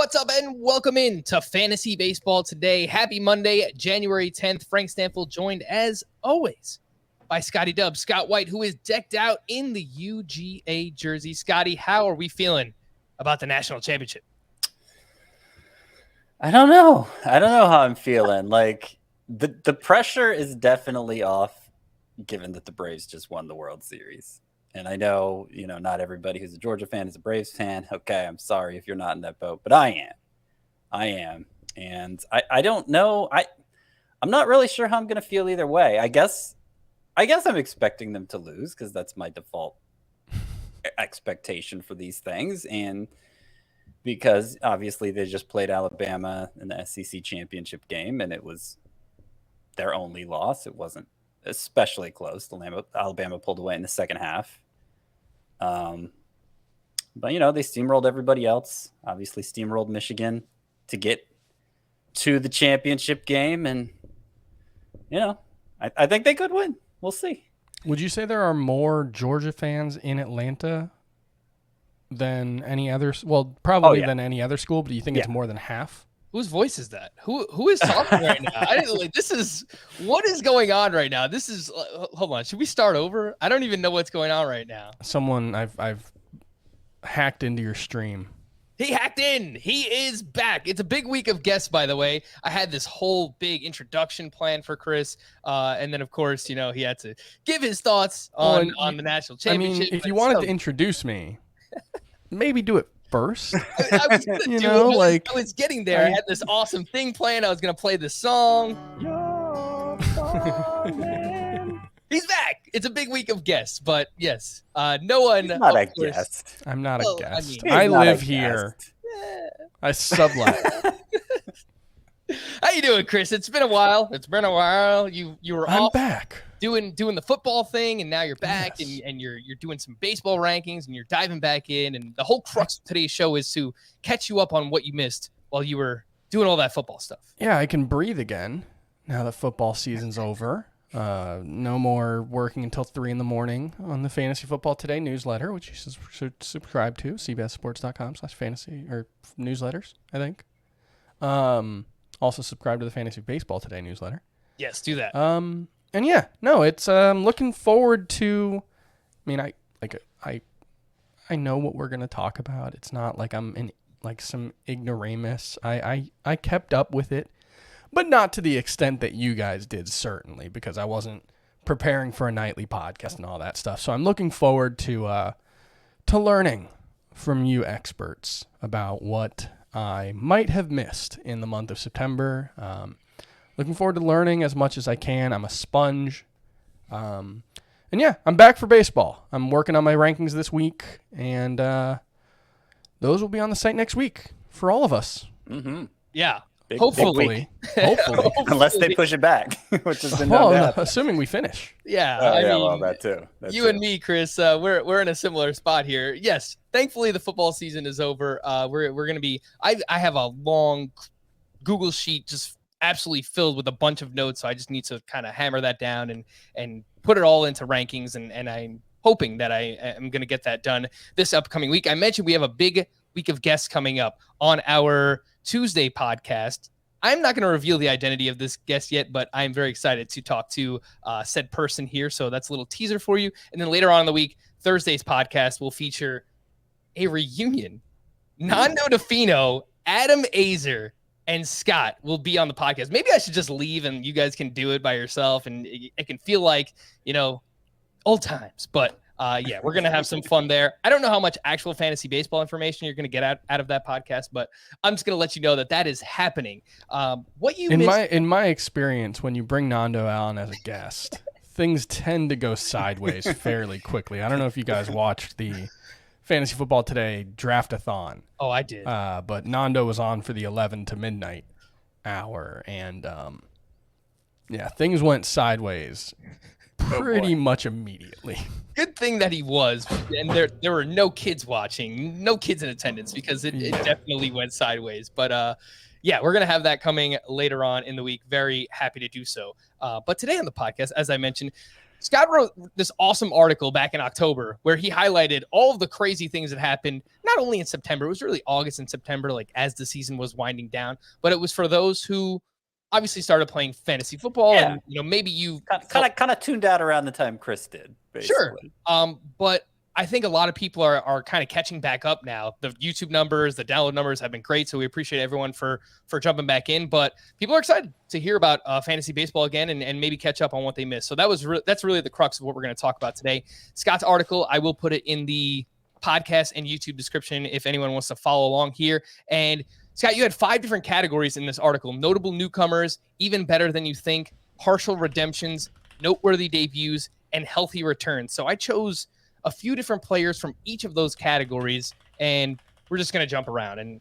What's up and welcome in to Fantasy Baseball Today. Happy Monday, January 10th. Frank Stampfl joined as always by Scotty Dub, Scott White, who is decked out in the UGA jersey. Scotty, how are we feeling about the national championship? I don't know how I'm feeling. Like the pressure is definitely off, given that the Braves just won the World Series. And I know, not everybody who's a Georgia fan is a Braves fan. Okay, I'm sorry if you're not in that boat, but I am. And I don't know. I'm not really sure how I'm going to feel either way. I guess I'm expecting them to lose because that's my default expectation for these things. And because obviously they just played Alabama in the SEC championship game, and it was their only loss. It wasn't especially close. Alabama pulled away in the second half. But they steamrolled everybody else. Obviously steamrolled Michigan to get to the championship game. And, I think they could win. We'll see. Would you say there are more Georgia fans in Atlanta than any other? Well, probably than any other school, but do you think it's more than half? Whose voice is that? Who is talking right now? What is going on right now? This is hold on. Should we start over? I don't even know what's going on right now. Someone I've hacked into your stream. He hacked in. He is back. It's a big week of guests, by the way. I had this whole big introduction plan for Chris, and then of course, he had to give his thoughts on the national championship. I mean, if you wanted to introduce me, maybe do it first. I was gonna do it. I was getting there. I had this awesome thing playing. I was gonna play the song. He's back. It's a big week of guests, but yes, no one. He's not a guest. I'm not a guest. I live here. I sublet. How you doing, Chris? It's been a while. You were off. I'm back. Doing the football thing, and now you're back, yes. and you're doing some baseball rankings, and you're diving back in, and the whole crux of today's show is to catch you up on what you missed while you were doing all that football stuff. Yeah, I can breathe again now that football season's over. No more working until 3 a.m. on the Fantasy Football Today newsletter, which you should subscribe to, cbssports.com/fantasy or newsletters, I think. Also subscribe to the Fantasy Baseball Today newsletter. Yes, do that. And yeah, no, it's looking forward to. I mean, I know what we're gonna talk about. It's not like I'm in like some ignoramus. I kept up with it, but not to the extent that you guys did, certainly, because I wasn't preparing for a nightly podcast and all that stuff. So I'm looking forward to learning from you experts about what I might have missed in the month of September. Looking forward to learning as much as I can. I'm a sponge. And yeah, I'm back for baseball. I'm working on my rankings this week, and those will be on the site next week for all of us. Mm-hmm. Yeah. Hopefully. Unless they push it back, which has been known to happen. Assuming we finish. Yeah. That too. And me, Chris, we're in a similar spot here. Yes. Thankfully, the football season is over. We're going to be, I have a long Google sheet just absolutely filled with a bunch of notes. So I just need to kind of hammer that down and put it all into rankings. And I'm hoping that I am going to get that done this upcoming week. I mentioned we have a big week of guests coming up on our Tuesday podcast. I'm not going to reveal the identity of this guest yet, but I'm very excited to talk to said person here. So that's a little teaser for you. And then later on in the week, Thursday's podcast will feature a reunion. Nando DeFino, Adam Azer, and Scott will be on the podcast. Maybe I should just leave and you guys can do it by yourself, and it can feel like, old times. But yeah, we're going to have some fun there. I don't know how much actual fantasy baseball information you're going to get out of that podcast, but I'm just going to let you know that is happening. In my experience, when you bring Nando on as a guest, things tend to go sideways fairly quickly. I don't know if you guys watched the Fantasy Football Today Draft-a-thon. Oh, I did. But Nando was on for the 11 to midnight hour, and yeah, things went sideways pretty much immediately. Good thing that he was, and there were no kids watching, no kids in attendance, because it definitely went sideways. But yeah, we're going to have that coming later on in the week. Very happy to do so. But today on the podcast, as I mentioned, Scott wrote this awesome article back in October where he highlighted all of the crazy things that happened, not only in September, it was really August and September, like as the season was winding down, but it was for those who obviously started playing fantasy football. Yeah. And, maybe you kind of tuned out around the time Chris did. Basically. Sure. But I think a lot of people are kind of catching back up now. The YouTube numbers, the download numbers have been great. So we appreciate everyone for jumping back in, but people are excited to hear about fantasy baseball again and maybe catch up on what they missed. So that's really the crux of what we're going to talk about today. Scott's article, I will put it in the podcast and YouTube description if anyone wants to follow along here. And Scott, you had 5 different categories in this article: notable newcomers, even better than you think, partial redemptions, noteworthy debuts, and healthy returns. So I chose a few different players from each of those categories, and we're just going to jump around and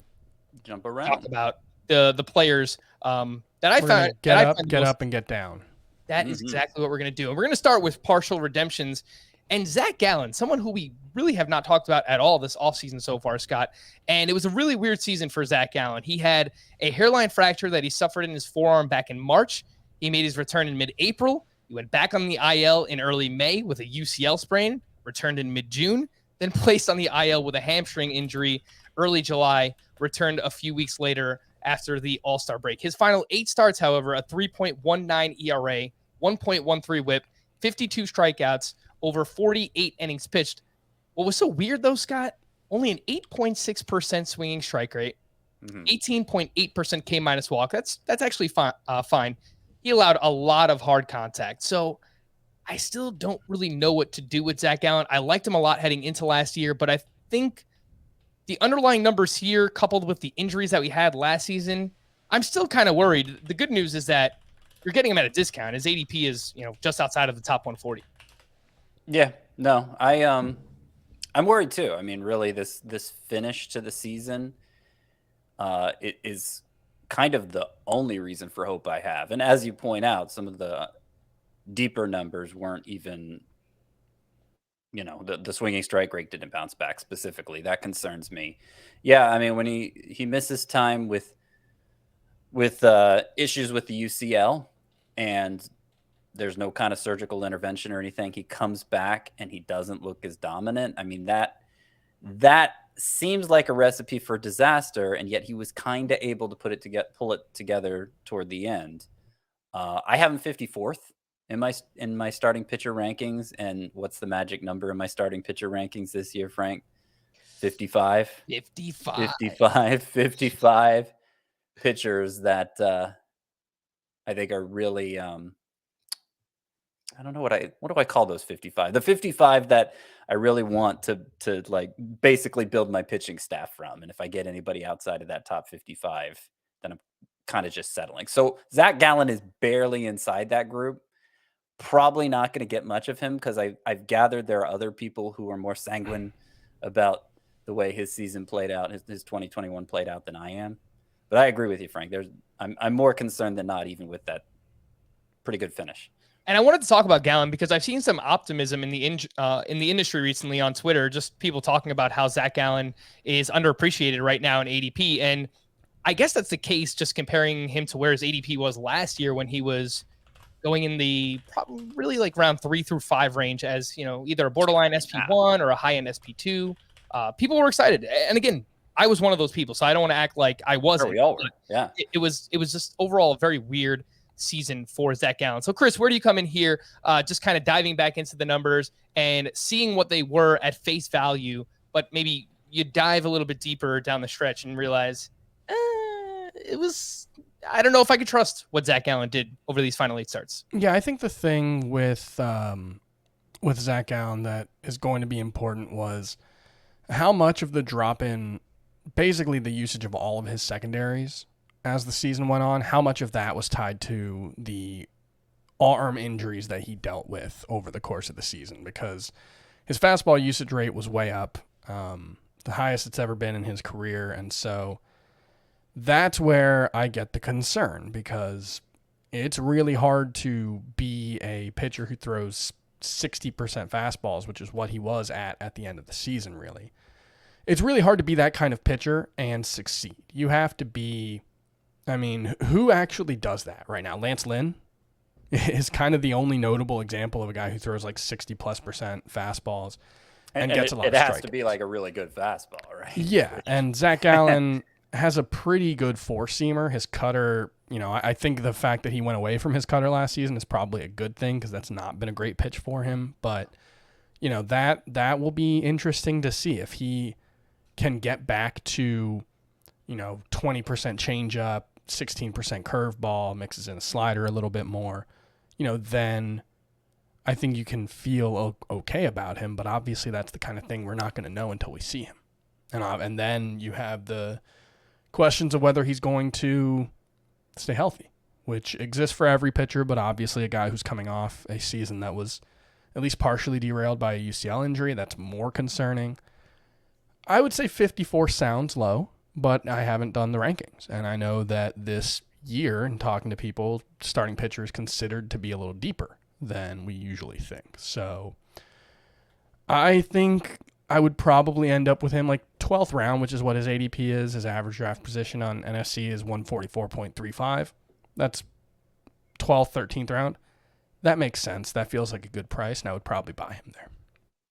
talk about the players that I found. Get up and get down. That is exactly what we're going to do. And we're going to start with partial redemptions. And Zac Gallen, someone who we really have not talked about at all this offseason so far, Scott. And it was a really weird season for Zac Gallen. He had a hairline fracture that he suffered in his forearm back in March. He made his return in mid-April. He went back on the IL in early May with a UCL sprain, returned in mid-June, then placed on the IL with a hamstring injury early July, returned a few weeks later after the All-Star break. His final 8 starts, however, a 3.19 ERA, 1.13 whip, 52 strikeouts, over 48 innings pitched. What was so weird, though, Scott, only an 8.6% swinging strike rate, 18.8% K- walk. That's actually fine. He allowed a lot of hard contact. So I still don't really know what to do with Zac Gallen. I liked him a lot heading into last year, but I think the underlying numbers here, coupled with the injuries that we had last season, I'm still kind of worried. The good news is that you're getting him at a discount. His ADP is, just outside of the top 140. Yeah, no, I'm worried too. I mean, really, this finish to the season, it is kind of the only reason for hope I have. And as you point out, some of the deeper numbers weren't even, the swinging strike rate didn't bounce back specifically. That concerns me. Yeah, I mean, when he misses time with issues with the UCL and there's no kind of surgical intervention or anything, he comes back and he doesn't look as dominant. I mean, that seems like a recipe for disaster, and yet he was kind of able to pull it together toward the end. I have him 54th in my starting pitcher rankings, and what's the magic number in my starting pitcher rankings this year, Frank? 55 pitchers that I think are really I don't know what do I call those 55? The 55 that I really want to like basically build my pitching staff from. And if I get anybody outside of that top 55, then I'm kind of just settling. So Zac Gallen is barely inside that group. Probably not going to get much of him because I've gathered there are other people who are more sanguine about the way his season played out, his 2021 played out than I am. But I agree with you, Frank. I'm more concerned than not, even with that pretty good finish. And I wanted to talk about Gallen because I've seen some optimism in the industry recently on Twitter, just people talking about how Zac Gallen is underappreciated right now in ADP. And I guess that's the case just comparing him to where his ADP was last year when he was going in the probably really like round 3 through 5 range as, either a borderline SP1 or a high-end SP2. People were excited. And again, I was one of those people, so I don't want to act like I wasn't. Sure, we all were. Yeah. It was just overall a very weird season for Zac Gallen. So Chris, where do you come in here? Just kind of diving back into the numbers and seeing what they were at face value, but maybe you dive a little bit deeper down the stretch and realize I don't know if I could trust what Zac Gallen did over these final 8 starts. Yeah, I think the thing with Zac Gallen that is going to be important was how much of the drop in, basically the usage of all of his secondaries as the season went on, how much of that was tied to the arm injuries that he dealt with over the course of the season, because his fastball usage rate was way up, the highest it's ever been in his career. And so that's where I get the concern, because it's really hard to be a pitcher who throws 60% fastballs, which is what he was at the end of the season, really. It's really hard to be that kind of pitcher and succeed. You have to be, who actually does that right now? Lance Lynn is kind of the only notable example of a guy who throws like 60+% fastballs. and gets a lot of strikeouts. It has to strikeouts. be like a really good fastball, right? Yeah, and Zac Gallen has a pretty good four-seamer. His cutter, I think the fact that he went away from his cutter last season is probably a good thing because that's not been a great pitch for him. But, that will be interesting to see if he can get back to, 20% changeup, 16% curveball, mixes in a slider a little bit more, then I think you can feel okay about him. But obviously that's the kind of thing we're not going to know until we see him. And then you have the questions of whether he's going to stay healthy, which exists for every pitcher, but obviously a guy who's coming off a season that was at least partially derailed by a UCL injury, that's more concerning. I would say 54 sounds low, but I haven't done the rankings. And I know that this year, in talking to people, starting pitcher is considered to be a little deeper than we usually think. So I think I would probably end up with him like 12th round, which is what his ADP is. His average draft position on NFC is 144.35. That's 12th, 13th round. That makes sense. That feels like a good price, and I would probably buy him there.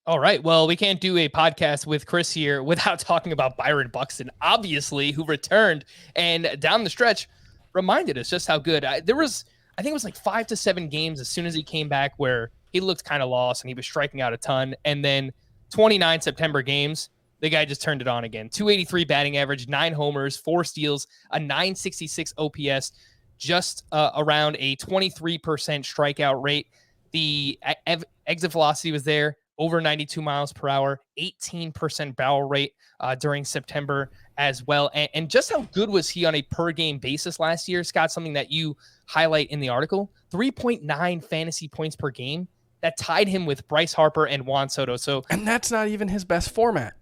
All right. Well, we can't do a podcast with Chris here without talking about Byron Buxton, obviously, who returned and down the stretch reminded us just how good. I think it was like 5 to 7 games as soon as he came back where he looked kind of lost and he was striking out a ton. And then 29 September games, the guy just turned it on again. 283 batting average, 9 homers, 4 steals, a 966 OPS, just around a 23% strikeout rate. The exit velocity was there, over 92 miles per hour, 18% barrel rate during September as well. And just how good was he on a per game basis last year, Scott? Something that you highlight in the article, 3.9 fantasy points per game. That tied him with Bryce Harper and Juan Soto. And that's not even his best format.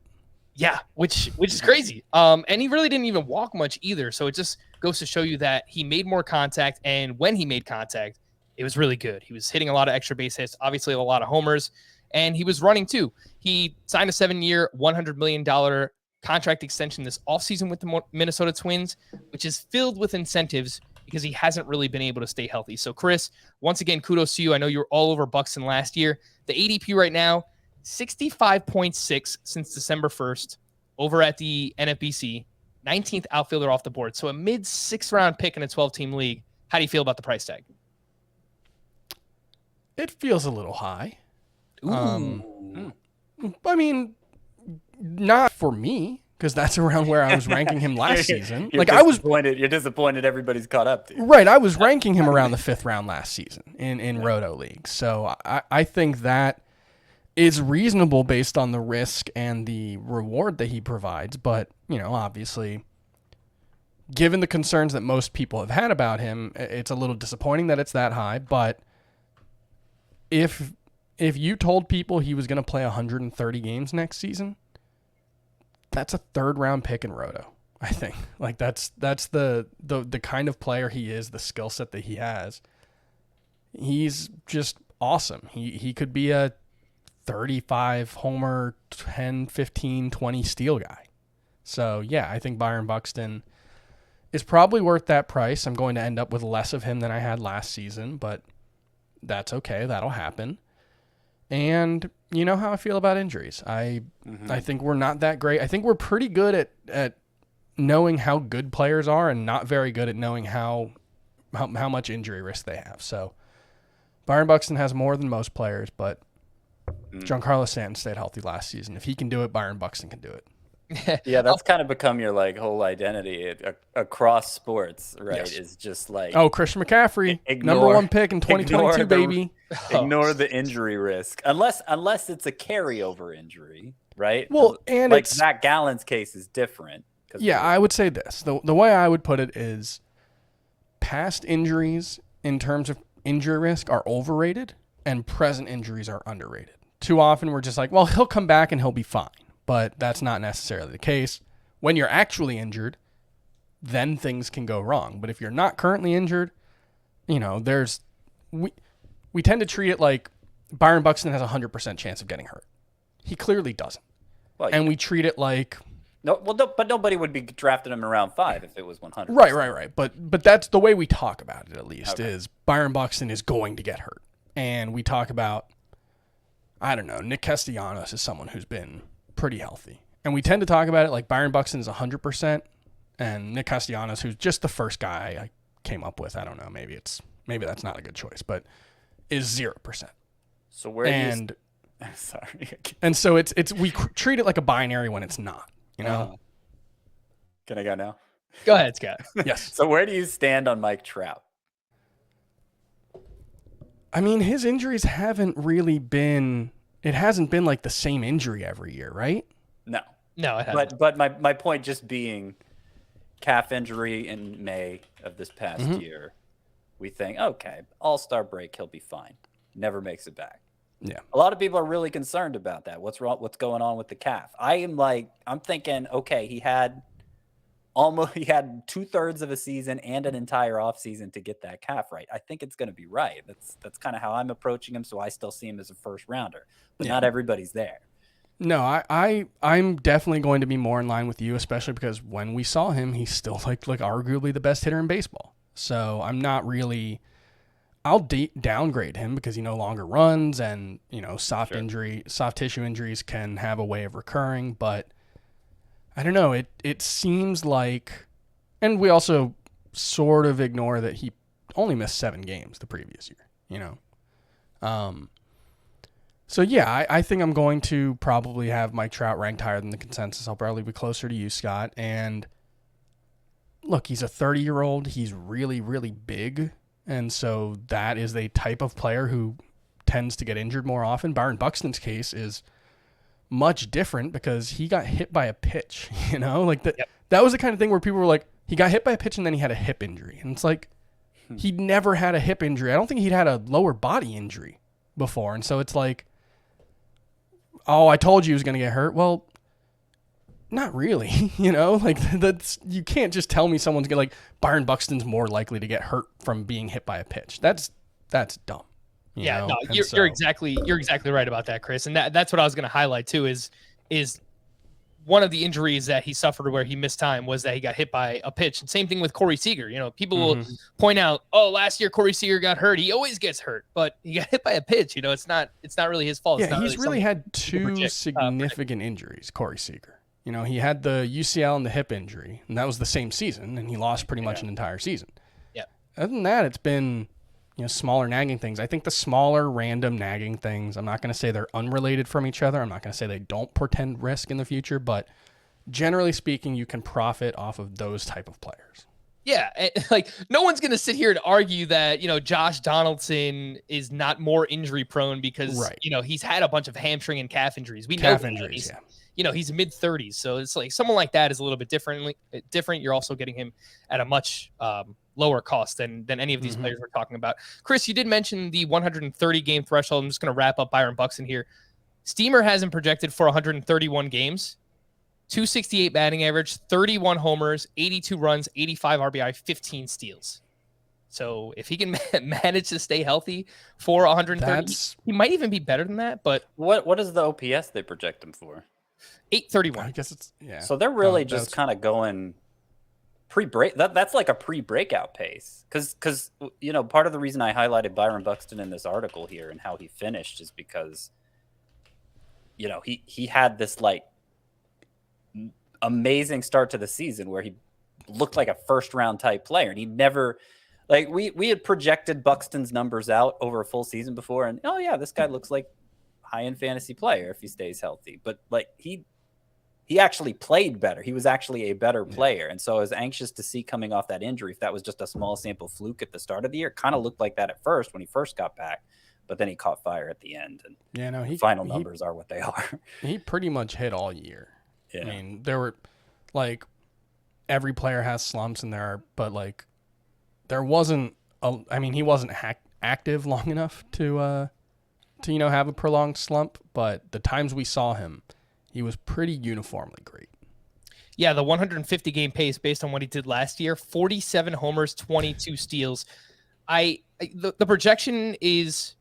Yeah, which is crazy. And he really didn't even walk much either. So it just goes to show you that he made more contact, and when he made contact, it was really good. He was hitting a lot of extra base hits, obviously a lot of homers, and he was running too. He signed a 7-year, $100 million contract extension this offseason with the Minnesota Twins, which is filled with incentives because he hasn't really been able to stay healthy. So, Chris, once again, kudos to you. I know you were all over Buxton last year. The ADP right now, 65.6 since December 1st over at the NFBC, 19th outfielder off the board. So a mid-6th round pick in a 12-team league. How do you feel about the price tag? It feels a little high. Ooh. I mean, not for me, because that's around where I was ranking him last season. You're disappointed everybody's caught up to you. Right, I was ranking him around the 5th round last season in Roto leagues. So I think that is reasonable based on the risk and the reward that he provides. But, obviously, given the concerns that most people have had about him, it's a little disappointing that it's that high. But if you told people he was going to play 130 games next season, that's a 3rd round pick in Roto, I think. Like that's the kind of player he is, the skill set that he has. He's just awesome. He could be a 35 homer, 10, 15, 20 steal guy. So, yeah, I think Byron Buxton is probably worth that price. I'm going to end up with less of him than I had last season, but that's okay. That'll happen. And you know how I feel about injuries. I think we're not that great. I think we're pretty good at knowing how good players are and not very good at knowing how much injury risk they have. So Byron Buxton has more than most players, but Giancarlo Stanton stayed healthy last season. If he can do it, Byron Buxton can do it. Yeah, that's kind of become your whole identity across sports, right? Yes. Is just like, oh, Christian McCaffrey, number 1 pick in 2022, baby. Ignore the injury risk, unless it's a carryover injury, right? Well, and like Zac Gallen's case is different. Yeah, I would say this. The way I would put it is, past injuries in terms of injury risk are overrated, and present injuries are underrated. Too often we're just like, well, he'll come back and he'll be fine. But that's not necessarily the case. When you're actually injured, then things can go wrong. But if you're not currently injured, we tend to treat it like Byron Buxton has a 100% chance of getting hurt. He clearly doesn't. Well, and we treat it like but nobody would be drafting him in round 5 if it was 100. Right. But that's the way we talk about it, at least, is Byron Buxton is going to get hurt. And we talk about I don't know. Nick Castellanos is someone who's been pretty healthy. And we tend to talk about it like Byron Buxton's 100%, and Nick Castellanos, who's just the first guy I came up with. I don't know. Maybe that's not a good choice, but is 0%. So where and sorry. And so it's we treat it like a binary when it's not, you know? Can I go now? Go ahead, Scott. Yes. So where do you stand on Mike Trout? I mean, his injuries haven't really been, it hasn't been like the same injury every year, right? No, it hasn't. But my point just being calf injury in May of this past year, we think, okay, All-Star break, he'll be fine. Never makes it back. Yeah. A lot of people are really concerned about that. What's wrong? What's going on with the calf? I'm thinking, okay, he had 2/3 of a season and an entire offseason to get that calf right. I think it's going to be right. That's kind of how I'm approaching him. So I still see him as a first rounder, but not everybody's there. No, I'm definitely going to be more in line with you, especially because when we saw him, he's still like arguably the best hitter in baseball. So I'm not really. I'll downgrade him because he no longer runs, and soft tissue injuries can have a way of recurring. But I don't know. It seems like, and we also sort of ignore that he only missed 7 games the previous year. So yeah, I think I'm going to probably have Mike Trout ranked higher than the consensus. I'll probably be closer to you, Scott. And look, he's a 30-year-old. He's really, really big. And so that is a type of player who tends to get injured more often. Byron Buxton's case is much different because he got hit by a pitch, That was the kind of thing where people were like, he got hit by a pitch and then he had a hip injury. And it's like, he'd never had a hip injury. I don't think he'd had a lower body injury before. And so it's like, oh, I told you he was going to get hurt. Well, not really, that's, you can't just tell me someone's going to Byron Buxton's more likely to get hurt from being hit by a pitch. That's dumb. You're exactly right about that, Chris. And that's what I was going to highlight too, is one of the injuries that he suffered where he missed time was that he got hit by a pitch. And same thing with Corey Seager. People will point out, oh, last year Corey Seager got hurt. He always gets hurt, but he got hit by a pitch. It's not really his fault. Yeah, he's really had 2 significant injuries, Corey Seager. He had the UCL and the hip injury, and that was the same season, and he lost pretty much an entire season. Yeah. Other than that, it's been smaller nagging things. I think the smaller random nagging things, I'm not going to say they're unrelated from each other. I'm not going to say they don't portend risk in the future, but generally speaking, you can profit off of those type of players. Yeah, no one's going to sit here and argue that, Josh Donaldson is not more injury prone because, he's had a bunch of hamstring and calf injuries. Calf injuries, he's mid-30s, so it's like someone like that is a little bit different. You're also getting him at a much lower cost than any of these players we're talking about. Chris, you did mention the 130-game threshold. I'm just going to wrap up Byron Buxton here. Steamer has him projected for 131 games. 268 batting average, 31 homers, 82 runs, 85 RBI, 15 steals. So if he can manage to stay healthy for 130, he might even be better than that. But what is the OPS they project him for? 831. I guess it's So they're really just kind of going pre-break. That's like a pre-breakout pace. Because part of the reason I highlighted Byron Buxton in this article here and how he finished is because he had this amazing start to the season where he looked like a first round type player, and he never we had projected Buxton's numbers out over a full season before, and this guy looks like high-end fantasy player if he stays healthy, but he actually played better. He was actually a better player, and so I was anxious to see coming off that injury if that was just a small sample fluke at the start of the year. It kind of looked like that at first when he first got back, but then he caught fire at the end, and final numbers are what they are. He pretty much hit all year. Yeah. I mean, there were every player has slumps in there, but there wasn't he wasn't active long enough to have a prolonged slump, but the times we saw him, he was pretty uniformly great. Yeah, the 150-game pace based on what he did last year, 47 homers, 22 steals. The projection is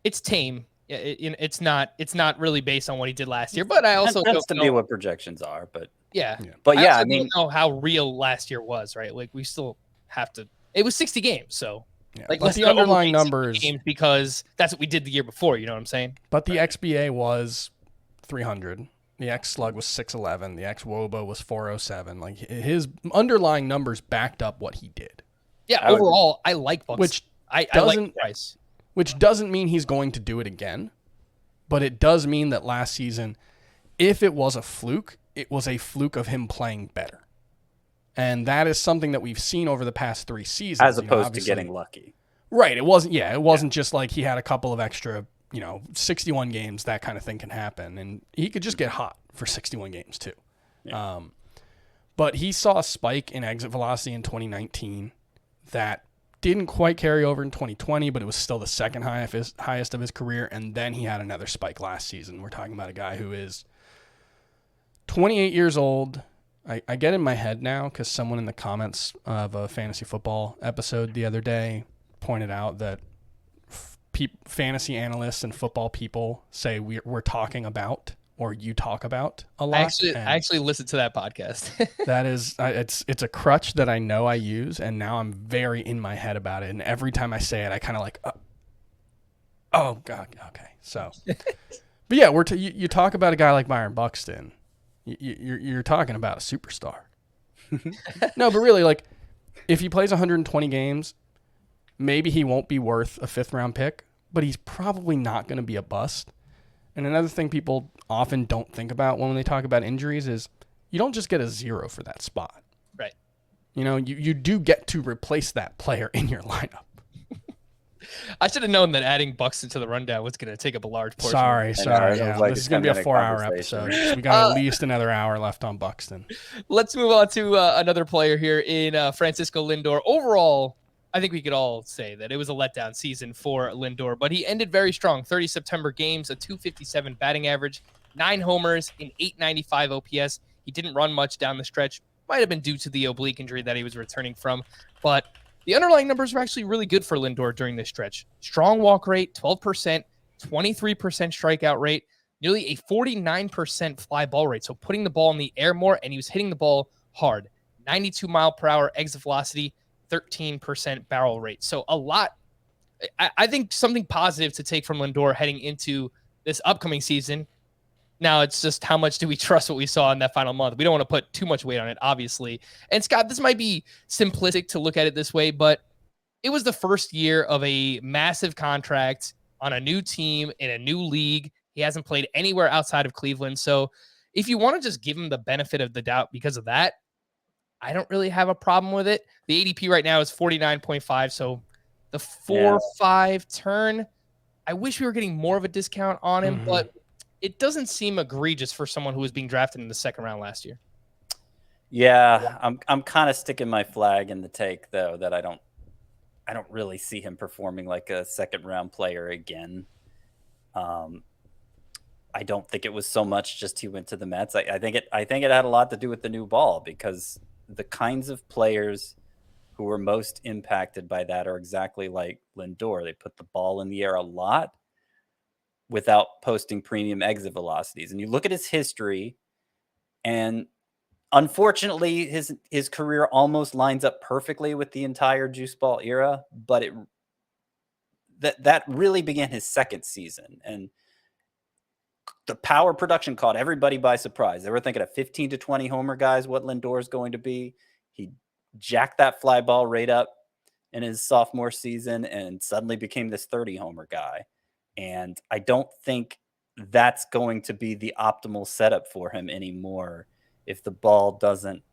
it's tame. It's not really based on what he did last year, but I also tends to be what projections are. But but I mean, don't know how real last year was, right? We still have to. It was 60 games, so Yeah, Like, but let's the not underlying overrate 60 numbers, games because that's what we did the year before. You know what I'm saying? but the XBA was 300. The X slug was 611. The X woba was 407. Like his underlying numbers backed up what he did. Yeah. Overall, I like Bucks. Which I like doesn't Price. which doesn't mean he's going to do it again, but it does mean that last season, if it was a fluke, it was a fluke of him playing better. And that is something that we've seen over the past 3 seasons. As opposed to getting lucky. Right. It wasn't just like he had a couple of extra, 61 games, that kind of thing can happen. And he could just get hot for 61 games too. Yeah. But he saw a spike in exit velocity in 2019 that didn't quite carry over in 2020, but it was still the second highest of his career. And then he had another spike last season. We're talking about a guy who is 28 years old. I get in my head now because someone in the comments of a fantasy football episode the other day pointed out that fantasy analysts and football people say we're talking about, or you talk about a lot. I actually listened to that podcast. That is, it's a crutch that I know I use, and now I'm very in my head about it. And every time I say it, I kind of like, oh God, okay. So, but yeah, you talk about a guy like Byron Buxton. You're talking about a superstar. No, but really, like, if he plays 120 games, maybe he won't be worth a 5th round pick, but he's probably not going to be a bust. And another thing people often don't think about when they talk about injuries is you don't just get a 0 for that spot. Right. You do get to replace that player in your lineup. I should have known that adding Buxton to the rundown was going to take up a large portion. Sorry. Yeah. Like, this is going to be a 4-hour episode. So we got at least another hour left on Buxton. Let's move on to another player here in Francisco Lindor. Overall, I think we could all say that it was a letdown season for Lindor, but he ended very strong. 30 September games, a .257 batting average, 9 homers, in .895 OPS. He didn't run much down the stretch. Might have been due to the oblique injury that he was returning from, but the underlying numbers were actually really good for Lindor during this stretch. Strong walk rate, 12%, 23% strikeout rate, nearly a 49% fly ball rate. So putting the ball in the air more, and he was hitting the ball hard. 92 mile per hour exit velocity, 13% barrel rate. So a lot, I think something positive to take from Lindor heading into this upcoming season. Now it's just how much do we trust what we saw in that final month? We don't want to put too much weight on it, obviously. And Scott, this might be simplistic to look at it this way, but it was the first year of a massive contract on a new team in a new league. He hasn't played anywhere outside of Cleveland. So if you want to just give him the benefit of the doubt because of that, I don't really have a problem with it. The ADP right now is 49.5. So the 4-5 turn, I wish we were getting more of a discount on him, but it doesn't seem egregious for someone who was being drafted in the 2nd round last year. Yeah, I'm kind of sticking my flag in the take though that I don't really see him performing like a 2nd round player again. I don't think it was so much just he went to the Mets. I think it had a lot to do with the new ball, because the kinds of players who were most impacted by that are exactly like Lindor. They put the ball in the air a lot without posting premium exit velocities. And you look at his history, and unfortunately his career almost lines up perfectly with the entire juice ball era, but that really began his 2nd season, and the power production caught everybody by surprise. They were thinking of 15 to 20 homer guys, what Lindor is going to be. He jacked that fly ball rate up in his sophomore season and suddenly became this 30 homer guy. And I don't think that's going to be the optimal setup for him anymore if the ball doesn't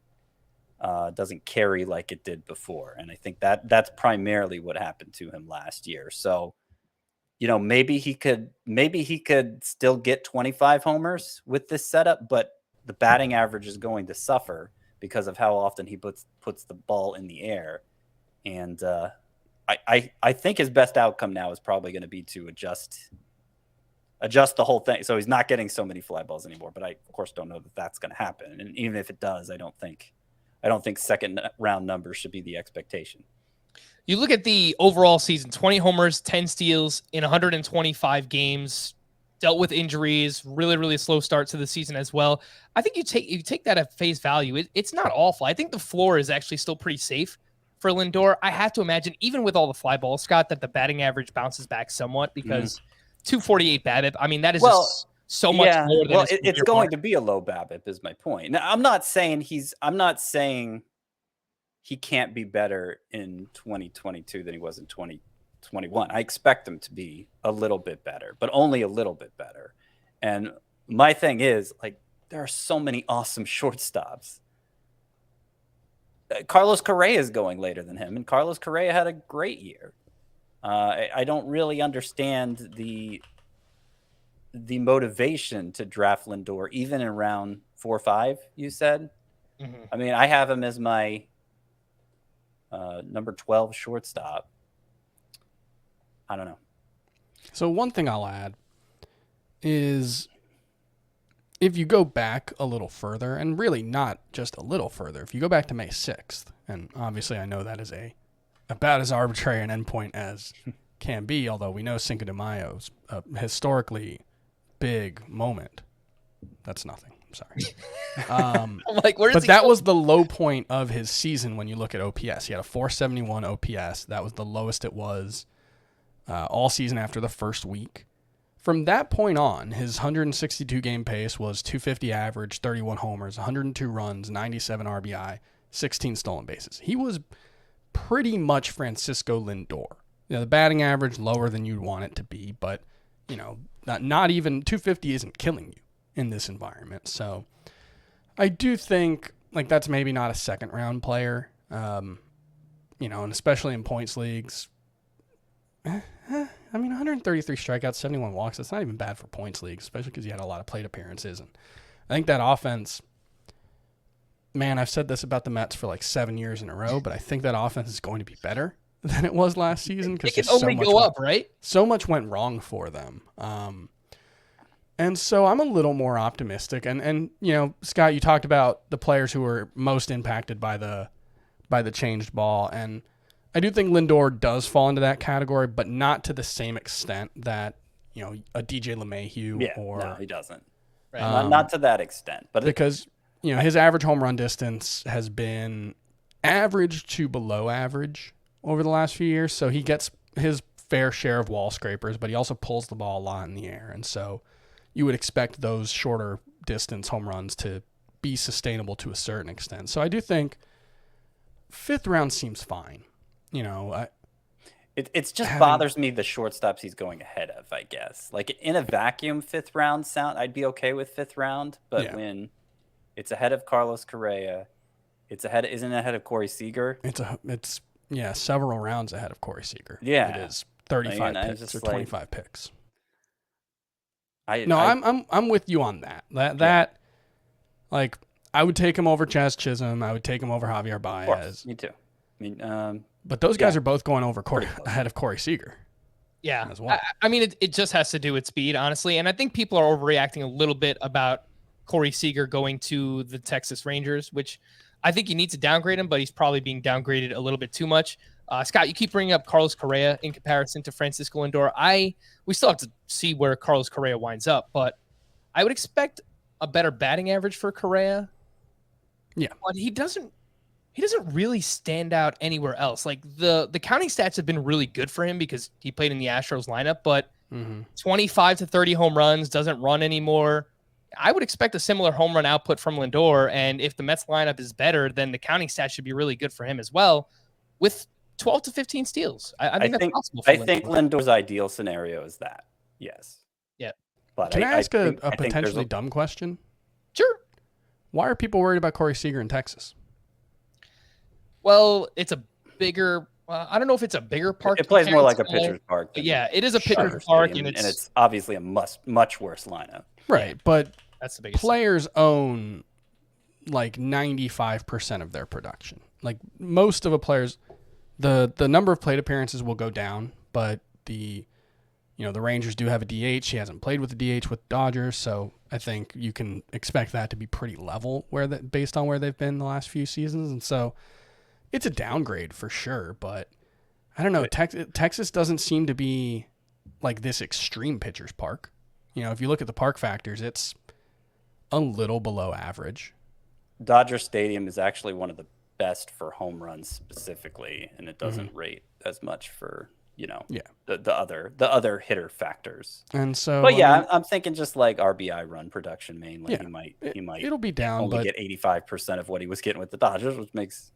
carry like it did before. And I think that's primarily what happened to him last year. So, maybe he could still get 25 homers with this setup, but the batting average is going to suffer because of how often he puts the ball in the air. And I think his best outcome now is probably going to be to adjust the whole thing, so he's not getting so many fly balls anymore. But I, of course, don't know that that's going to happen. And even if it does, I don't think 2nd round numbers should be the expectation. You look at the overall season: 20 homers, 10 steals in 125 games. Dealt with injuries, really, really slow start to the season as well. I think you take that at face value. It's not awful. I think the floor is actually still pretty safe for Lindor. I have to imagine, even with all the fly balls, Scott, that the batting average bounces back somewhat because 248 BABIP. I mean, that is just so much lower than it's going to be a low BABIP is my point. Now, I'm not saying he can't be better in 2022 than he was in 2021. I expect him to be a little bit better, but only a little bit better. And my thing is, like, there are so many awesome shortstops. Carlos Correa is going later than him, and Carlos Correa had a great year. I don't really understand the motivation to draft Lindor, even in round 4 or 5, you said? Mm-hmm. I mean, I have him as my number 12 shortstop. I don't know. So one thing I'll add is if you go back a little further, and really not just a little further, if you go back to May 6th, and obviously I know that is about as arbitrary an endpoint as can be, although we know Cinco de Mayo's a historically big moment. That's nothing. I'm sorry. I'm like, where is but he that going? was the low point of his season when you look at OPS. He had a 471 OPS. That was the lowest it was all season after the first week. From that point on, his 162 game pace was 250 average, 31 homers, 102 runs, 97 RBI, 16 stolen bases. He was pretty much Francisco Lindor. The batting average lower than you'd want it to be, but not even 250 isn't killing you in this environment. So I do think like that's maybe not a second round player, and especially in points leagues. I mean, 133 strikeouts, 71 walks. That's not even bad for points leagues, especially because he had a lot of plate appearances. And I think that offense, man, I've said this about the Mets for like 7 years in a row, but I think that offense is going to be better than it was last season because it can only go up, right? So much went wrong for them. And so I'm a little more optimistic. And Scott, you talked about the players who were most impacted by the changed ball, and I do think Lindor does fall into that category, but not to the same extent that a DJ LeMahieu no, he doesn't. Right. Not to that extent, but because his average home run distance has been average to below average over the last few years. So he gets his fair share of wall scrapers, but he also pulls the ball a lot in the air, and so you would expect those shorter distance home runs to be sustainable to a certain extent. So I do think 5th round seems fine. It just bothers me the shortstops he's going ahead of, I guess. Like in a vacuum, 5th round I'd be okay with 5th round, but when it's ahead of Carlos Correa, isn't it ahead of Corey Seager? It's several rounds ahead of Corey Seager. Yeah, it is 35 picks or 25 picks. I'm with you on that. That like I would take him over Chaz Chisholm. I would take him over Javier Baez. Of course, me too. I mean, but those guys are both going over ahead of Corey Seager. Yeah, as well. I mean, it just has to do with speed, honestly. And I think people are overreacting a little bit about Corey Seager going to the Texas Rangers, which I think you need to downgrade him, but he's probably being downgraded a little bit too much. Scott, you keep bringing up Carlos Correa in comparison to Francisco Lindor. We still have to see where Carlos Correa winds up, but I would expect a better batting average for Correa. Yeah, but he doesn't really stand out anywhere else. Like the counting stats have been really good for him because he played in the Astros lineup, but 25 to 30 home runs, doesn't run anymore. I would expect a similar home run output from Lindor, and if the Mets lineup is better, then the counting stats should be really good for him as well, with 12 to 15 steals. I think that's possible for Lindor. I think Lindor's ideal scenario is that. Yes. Yeah. But Can I ask a potentially dumb question? Sure. Why are people worried about Corey Seager in Texas? Well, it's a bigger. I don't know if it's a bigger park. It plays more like a pitcher's park. Yeah, it is a pitcher's park, and it's obviously a much worse lineup. Right, but that's the biggest. Players own like 95% of their production. Like most of a player's, the number of plate appearances will go down, but the Rangers do have a DH. He hasn't played with the DH with Dodgers, so I think you can expect that to be pretty level based on where they've been the last few seasons, and so. It's a downgrade for sure, but I don't know. Texas doesn't seem to be like this extreme pitcher's park. If you look at the park factors, it's a little below average. Dodger Stadium is actually one of the best for home runs specifically, and it doesn't rate as much for the other hitter factors. And so, but yeah, I'm thinking just like RBI run production mainly. Yeah, he might it'll be down, only but get 85% of what he was getting with the Dodgers, which makes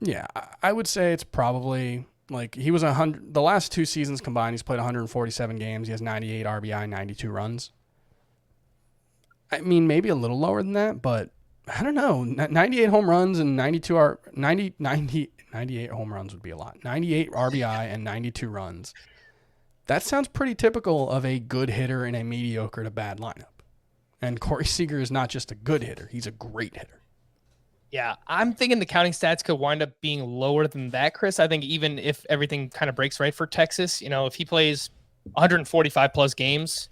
Yeah, I would say it's probably like he was 100. The last 2 seasons combined, he's played 147 games. He has 98 RBI, 92 runs. I mean, maybe a little lower than that, but I don't know. 98 home runs and 98 home runs would be a lot. 98 RBI and 92 runs. That sounds pretty typical of a good hitter in a mediocre to bad lineup. And Corey Seager is not just a good hitter; he's a great hitter. Yeah, I'm thinking the counting stats could wind up being lower than that, Chris. I think even if everything kind of breaks right for Texas, if he plays 145 plus games,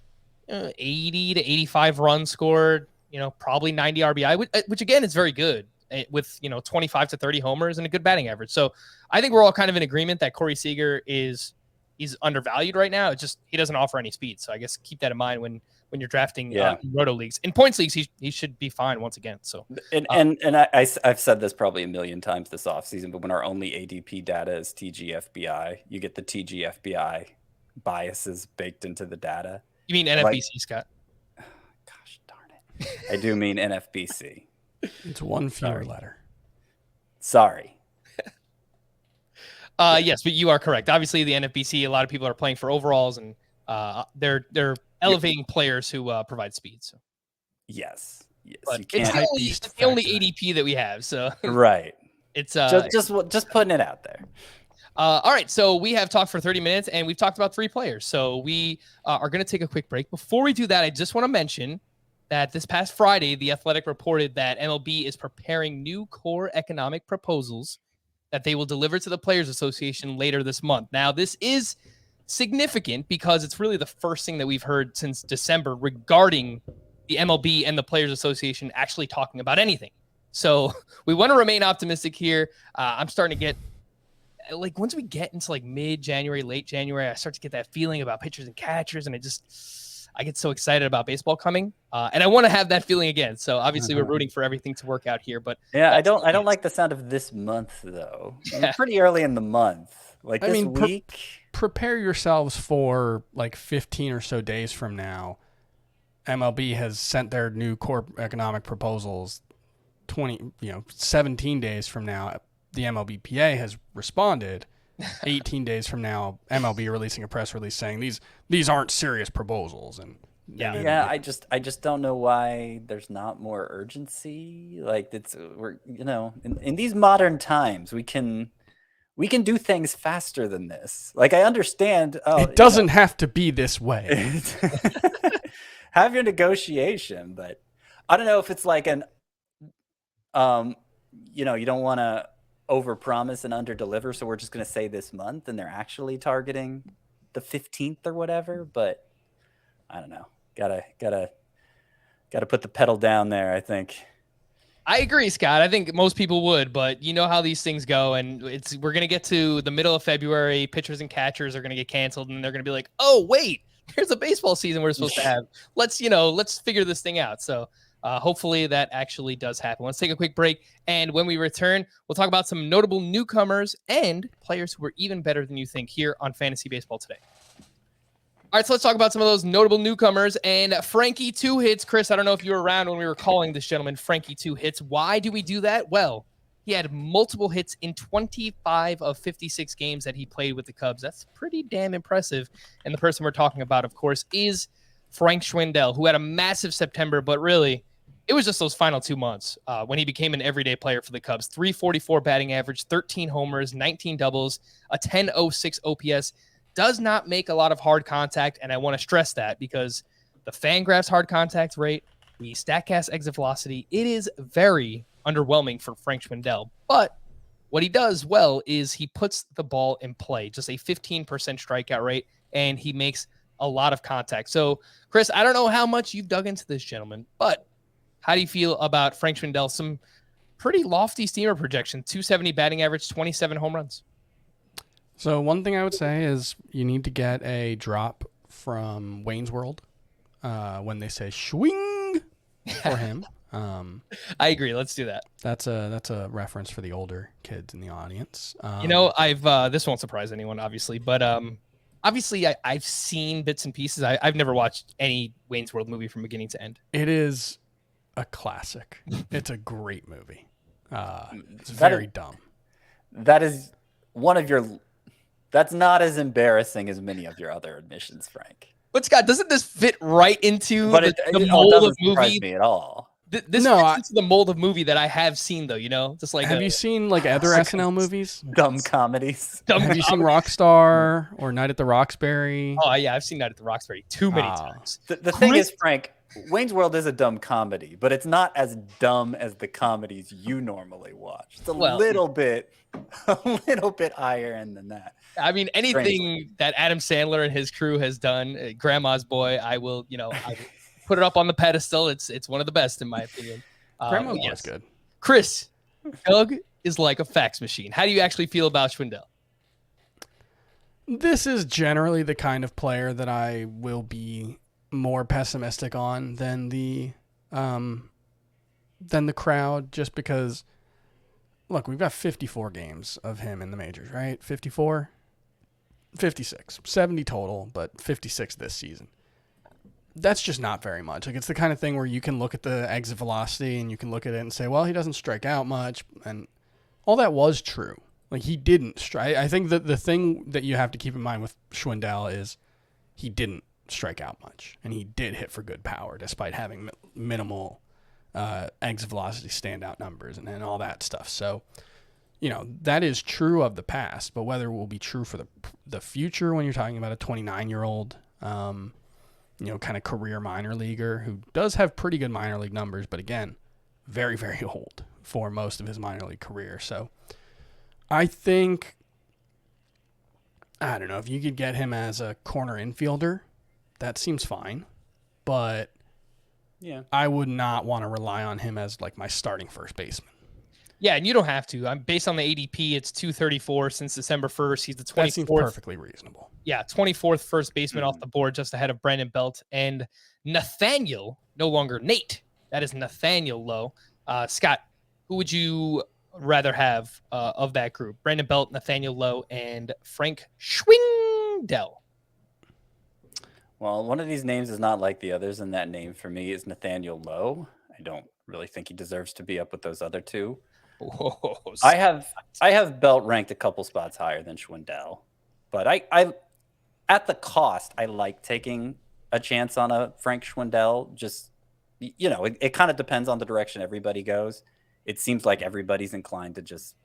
80 to 85 runs scored, probably 90 RBI, which again is very good with, 25 to 30 homers and a good batting average. So I think we're all kind of in agreement that Corey Seager he's undervalued right now. It's just he doesn't offer any speed. So I guess keep that in mind when you're drafting roto leagues. In points leagues, he should be fine once again. So I've said this probably a million times this offseason, but when our only ADP data is TGFBI, you get the TGFBI biases baked into the data. You mean NFBC, Scott? Gosh darn it. I do mean NFBC. It's one fewer letter. Sorry. Yes, but you are correct. Obviously, the NFBC, a lot of people are playing for overalls, and they're elevating players who provide speed. So yes, but you can't. It's the only ADP that we have. So right. It's just putting it out there. All right, so we have talked for 30 minutes, and we've talked about 3 players. So we are going to take a quick break. Before we do that, I just want to mention that this past Friday, The Athletic reported that MLB is preparing new core economic proposals that they will deliver to the Players Association later this month. Now, this is significant because it's really the first thing that we've heard since December regarding the MLB and the Players Association actually talking about anything. So we want to remain optimistic here. I'm starting to get, like, once we get into like mid-January, late January, I start to get that feeling about pitchers and catchers, and I get so excited about baseball coming, and I want to have that feeling again. So obviously we're rooting for everything to work out here, but yeah, I don't like the sound of this month though. We're pretty early in the month. Like this week. Prepare yourselves for like 15 or so days from now. MLB has sent their new core economic proposals. 17 days from now, the MLBPA has responded. 18 days from now, MLB releasing a press release saying these aren't serious proposals, and I just don't know why there's not more urgency. Like we're in these modern times we can do things faster than this. Like I understand. It doesn't have to be this way. Have your negotiation, but I don't know if it's like an you don't want to overpromise and underdeliver, so we're just going to say this month, and they're actually targeting the 15th or whatever. But I don't know. Gotta put the pedal down there, I think. I agree, Scott. I think most people would, but you know how these things go, and we're going to get to the middle of February, pitchers and catchers are going to get canceled, and they're going to be like, oh, wait, here's a baseball season we're supposed to have. Let's figure this thing out. So hopefully that actually does happen. Let's take a quick break, and when we return, we'll talk about some notable newcomers and players who are even better than you think here on Fantasy Baseball Today. All right, so let's talk about some of those notable newcomers. And Frankie 2 Hits. Chris, I don't know if you were around when we were calling this gentleman Frankie 2 Hits. Why do we do that? Well, he had multiple hits in 25 of 56 games that he played with the Cubs. That's pretty damn impressive. And the person we're talking about, of course, is Frank Schwindel, who had a massive September, but really, it was just those final 2 months when he became an everyday player for the Cubs. 344 batting average, 13 homers, 19 doubles, a 10.06 OPS. Does not make a lot of hard contact, and I want to stress that because the Fangraphs hard contact rate, the StatCast exit velocity, it is very underwhelming for Frank Schwindel. But what he does well is he puts the ball in play, just a 15% strikeout rate, and he makes a lot of contact. So, Chris, I don't know how much you've dug into this gentleman, but how do you feel about Frank Schwindel? Some pretty lofty steamer projection, 270 batting average, 27 home runs. So one thing I would say is you need to get a drop from Wayne's World when they say swing. for him. I agree. Let's do that. That's a reference for the older kids in the audience. I've this won't surprise anyone, obviously, but obviously I've seen bits and pieces. I've never watched any Wayne's World movie from beginning to end. It is a classic. It's a great movie. It's That very is- dumb. That is one of your. That's not as embarrassing as many of your other admissions, Frank. But Scott, doesn't this fit right into But the it mold of doesn't surprise movie? me at all. This No, fits into the mold of movie that I have seen, though. Just like Have you seen like other SNL movies? Dumb comedies. dumb Have you seen comedy? Rockstar or Night at the Roxbury? Oh yeah, I've seen that at the Roxbury too many times. The thing is, Frank, Wayne's World is a dumb comedy, but it's not as dumb as the comedies you normally watch. It's a little bit higher end than that. I mean, anything that Adam Sandler and his crew has done, Grandma's Boy, I will put it up on the pedestal. It's one of the best in my opinion. Grandma yes. was good. Chris, Doug is like a fax machine. How do you actually feel about Schwindel? This is generally the kind of player that I will be more pessimistic on than the crowd, just because look, we've got 54 games of him in the majors, right? 54? 56. 70 total, but 56 this season. That's just not very much. Like, it's the kind of thing where you can look at the exit velocity and you can look at it and say, well, he doesn't strike out much. And all that was true. Like, he didn't strike. I think that the thing that you have to keep in mind with Schwindel is he didn't strike out much. And he did hit for good power despite having minimal exit velocity standout numbers and all that stuff. So, that is true of the past, but whether it will be true for the future when you're talking about a 29-year-old, kind of career minor leaguer who does have pretty good minor league numbers, but again, very, very old for most of his minor league career. So I think, I don't know, if you could get him as a corner infielder, that seems fine, but yeah, I would not want to rely on him as like my starting first baseman. Yeah, and you don't have to. I'm based on the ADP. It's 234 since December 1st. He's the 24th. That seems perfectly reasonable. Yeah, 24th first baseman off the board, just ahead of Brandon Belt and Nathaniel, no longer Nate. That is Nathaniel Lowe. Scott, who would you rather have of that group? Brandon Belt, Nathaniel Lowe, and Frank Schwindel. Well, one of these names is not like the others, and that name for me is Nathaniel Lowe. I don't really think he deserves to be up with those other two. Oh, I have Belt ranked a couple spots higher than Schwindel, but I at the cost, I like taking a chance on a Frank Schwindel. Just it kind of depends on the direction everybody goes. It seems like everybody's inclined to just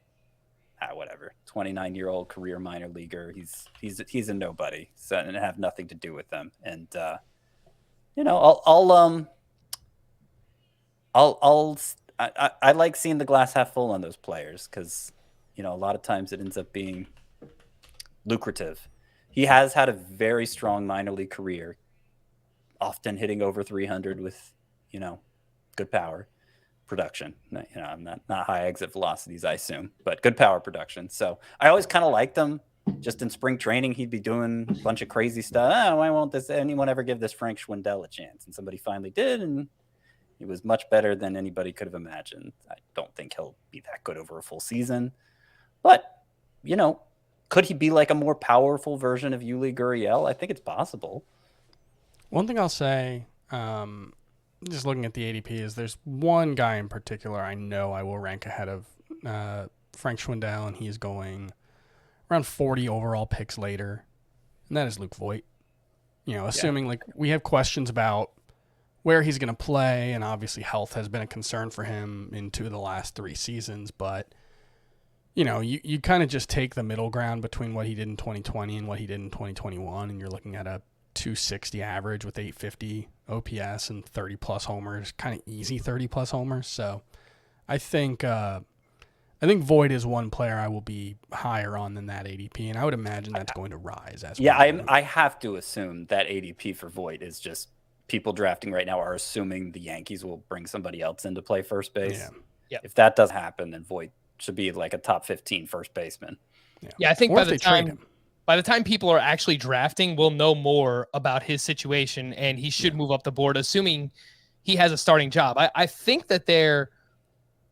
whatever. 29-year-old career minor leaguer. He's a nobody, so and have nothing to do with them. And I like seeing the glass half full on those players because, a lot of times it ends up being lucrative. He has had a very strong minor league career, often hitting over 300 with, good power production. Not high exit velocities, I assume, but good power production. So I always kind of liked him. Just in spring training, he'd be doing a bunch of crazy stuff. Why won't anyone ever give this Frank Schwindel a chance? And somebody finally did, and he was much better than anybody could have imagined. I don't think he'll be that good over a full season. But, could he be like a more powerful version of Yuli Gurriel? I think it's possible. One thing I'll say, just looking at the ADP, is there's one guy in particular I know I will rank ahead of Frank Schwindel, and he's going around 40 overall picks later, and that is Luke Voit. Assuming like we have questions about where he's going to play, and obviously health has been a concern for him in 2 of the last 3 seasons, but you kind of just take the middle ground between what he did in 2020 and what he did in 2021, and you're looking at a 260 average with 850 OPS and 30 plus homers, kind of easy 30 plus homers. So I think Voit is one player I will be higher on than that ADP, and I would imagine that's going to rise as I have to assume that ADP for Voit is just people drafting right now are assuming the Yankees will bring somebody else in to play first base. Yeah. If that does happen, then Voit should be like a top 15 first baseman. Yeah, I think or by if they trade him. By the time people are actually drafting, we'll know more about his situation, and he should move up the board, assuming he has a starting job. I think that there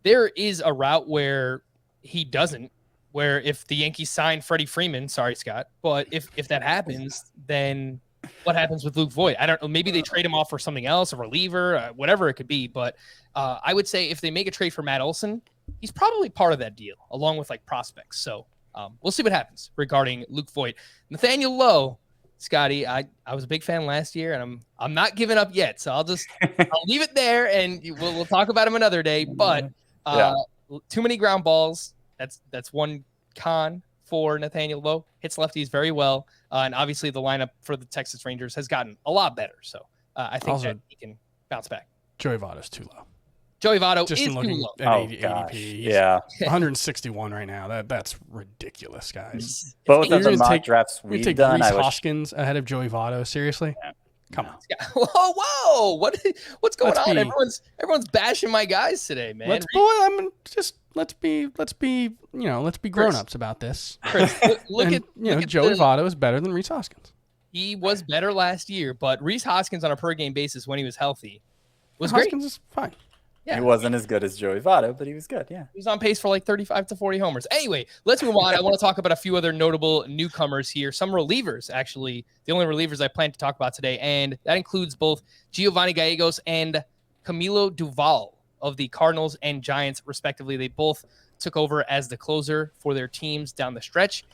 is a route where he doesn't, where if the Yankees sign Freddie Freeman, sorry, Scott, but if that happens, then what happens with Luke Voigt? I don't know. Maybe they trade him off for something else, a reliever, whatever it could be. But I would say if they make a trade for Matt Olson, he's probably part of that deal, along with like prospects. So we'll see what happens regarding Luke Voigt. Nathaniel Lowe, Scotty, I was a big fan last year, and I'm not giving up yet. So I'll leave it there, and we'll talk about him another day. But too many ground balls. That's one con for Nathaniel Lowe. Hits lefties very well, and obviously the lineup for the Texas Rangers has gotten a lot better. So I think that he can bounce back. Joey Votto's too low. Joey Votto Just is too looking low. at ADP. He's 161 right now. That's ridiculous, guys. Both of the mock drafts we've done, Rhys Hoskins ahead of Joey Votto. Seriously, come on. Whoa! What's going on? Everyone's bashing my guys today, man. Let's be grown-ups about this. Chris, look at Joey Votto is better than Rhys Hoskins. He was better last year, but Rhys Hoskins on a per game basis when he was healthy was great. Hoskins is fine. Yeah. He wasn't as good as Joey Votto, but he was good. Yeah, he was on pace for like 35 to 40 homers. Anyway, let's move on. I want to talk about a few other notable newcomers here. Some relievers, actually, the only relievers I plan to talk about today, and that includes both Giovanni Gallegos and Camilo Doval of the Cardinals and Giants, respectively. They both took over as the closer for their teams down the stretch.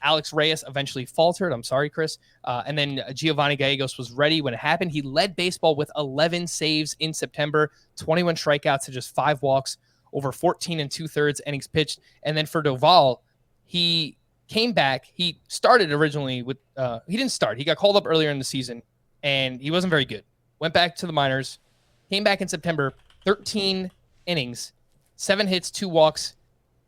Alex Reyes eventually faltered. I'm sorry, Chris. And then Giovanni Gallegos was ready when it happened. He led baseball with 11 saves in September, 21 strikeouts to just 5 walks, over 14 2/3 innings pitched. And then for Doval, he came back. He started originally with he didn't start. He got called up earlier in the season, and he wasn't very good. Went back to the minors, came back in September, 13 innings, 7 hits, 2 walks,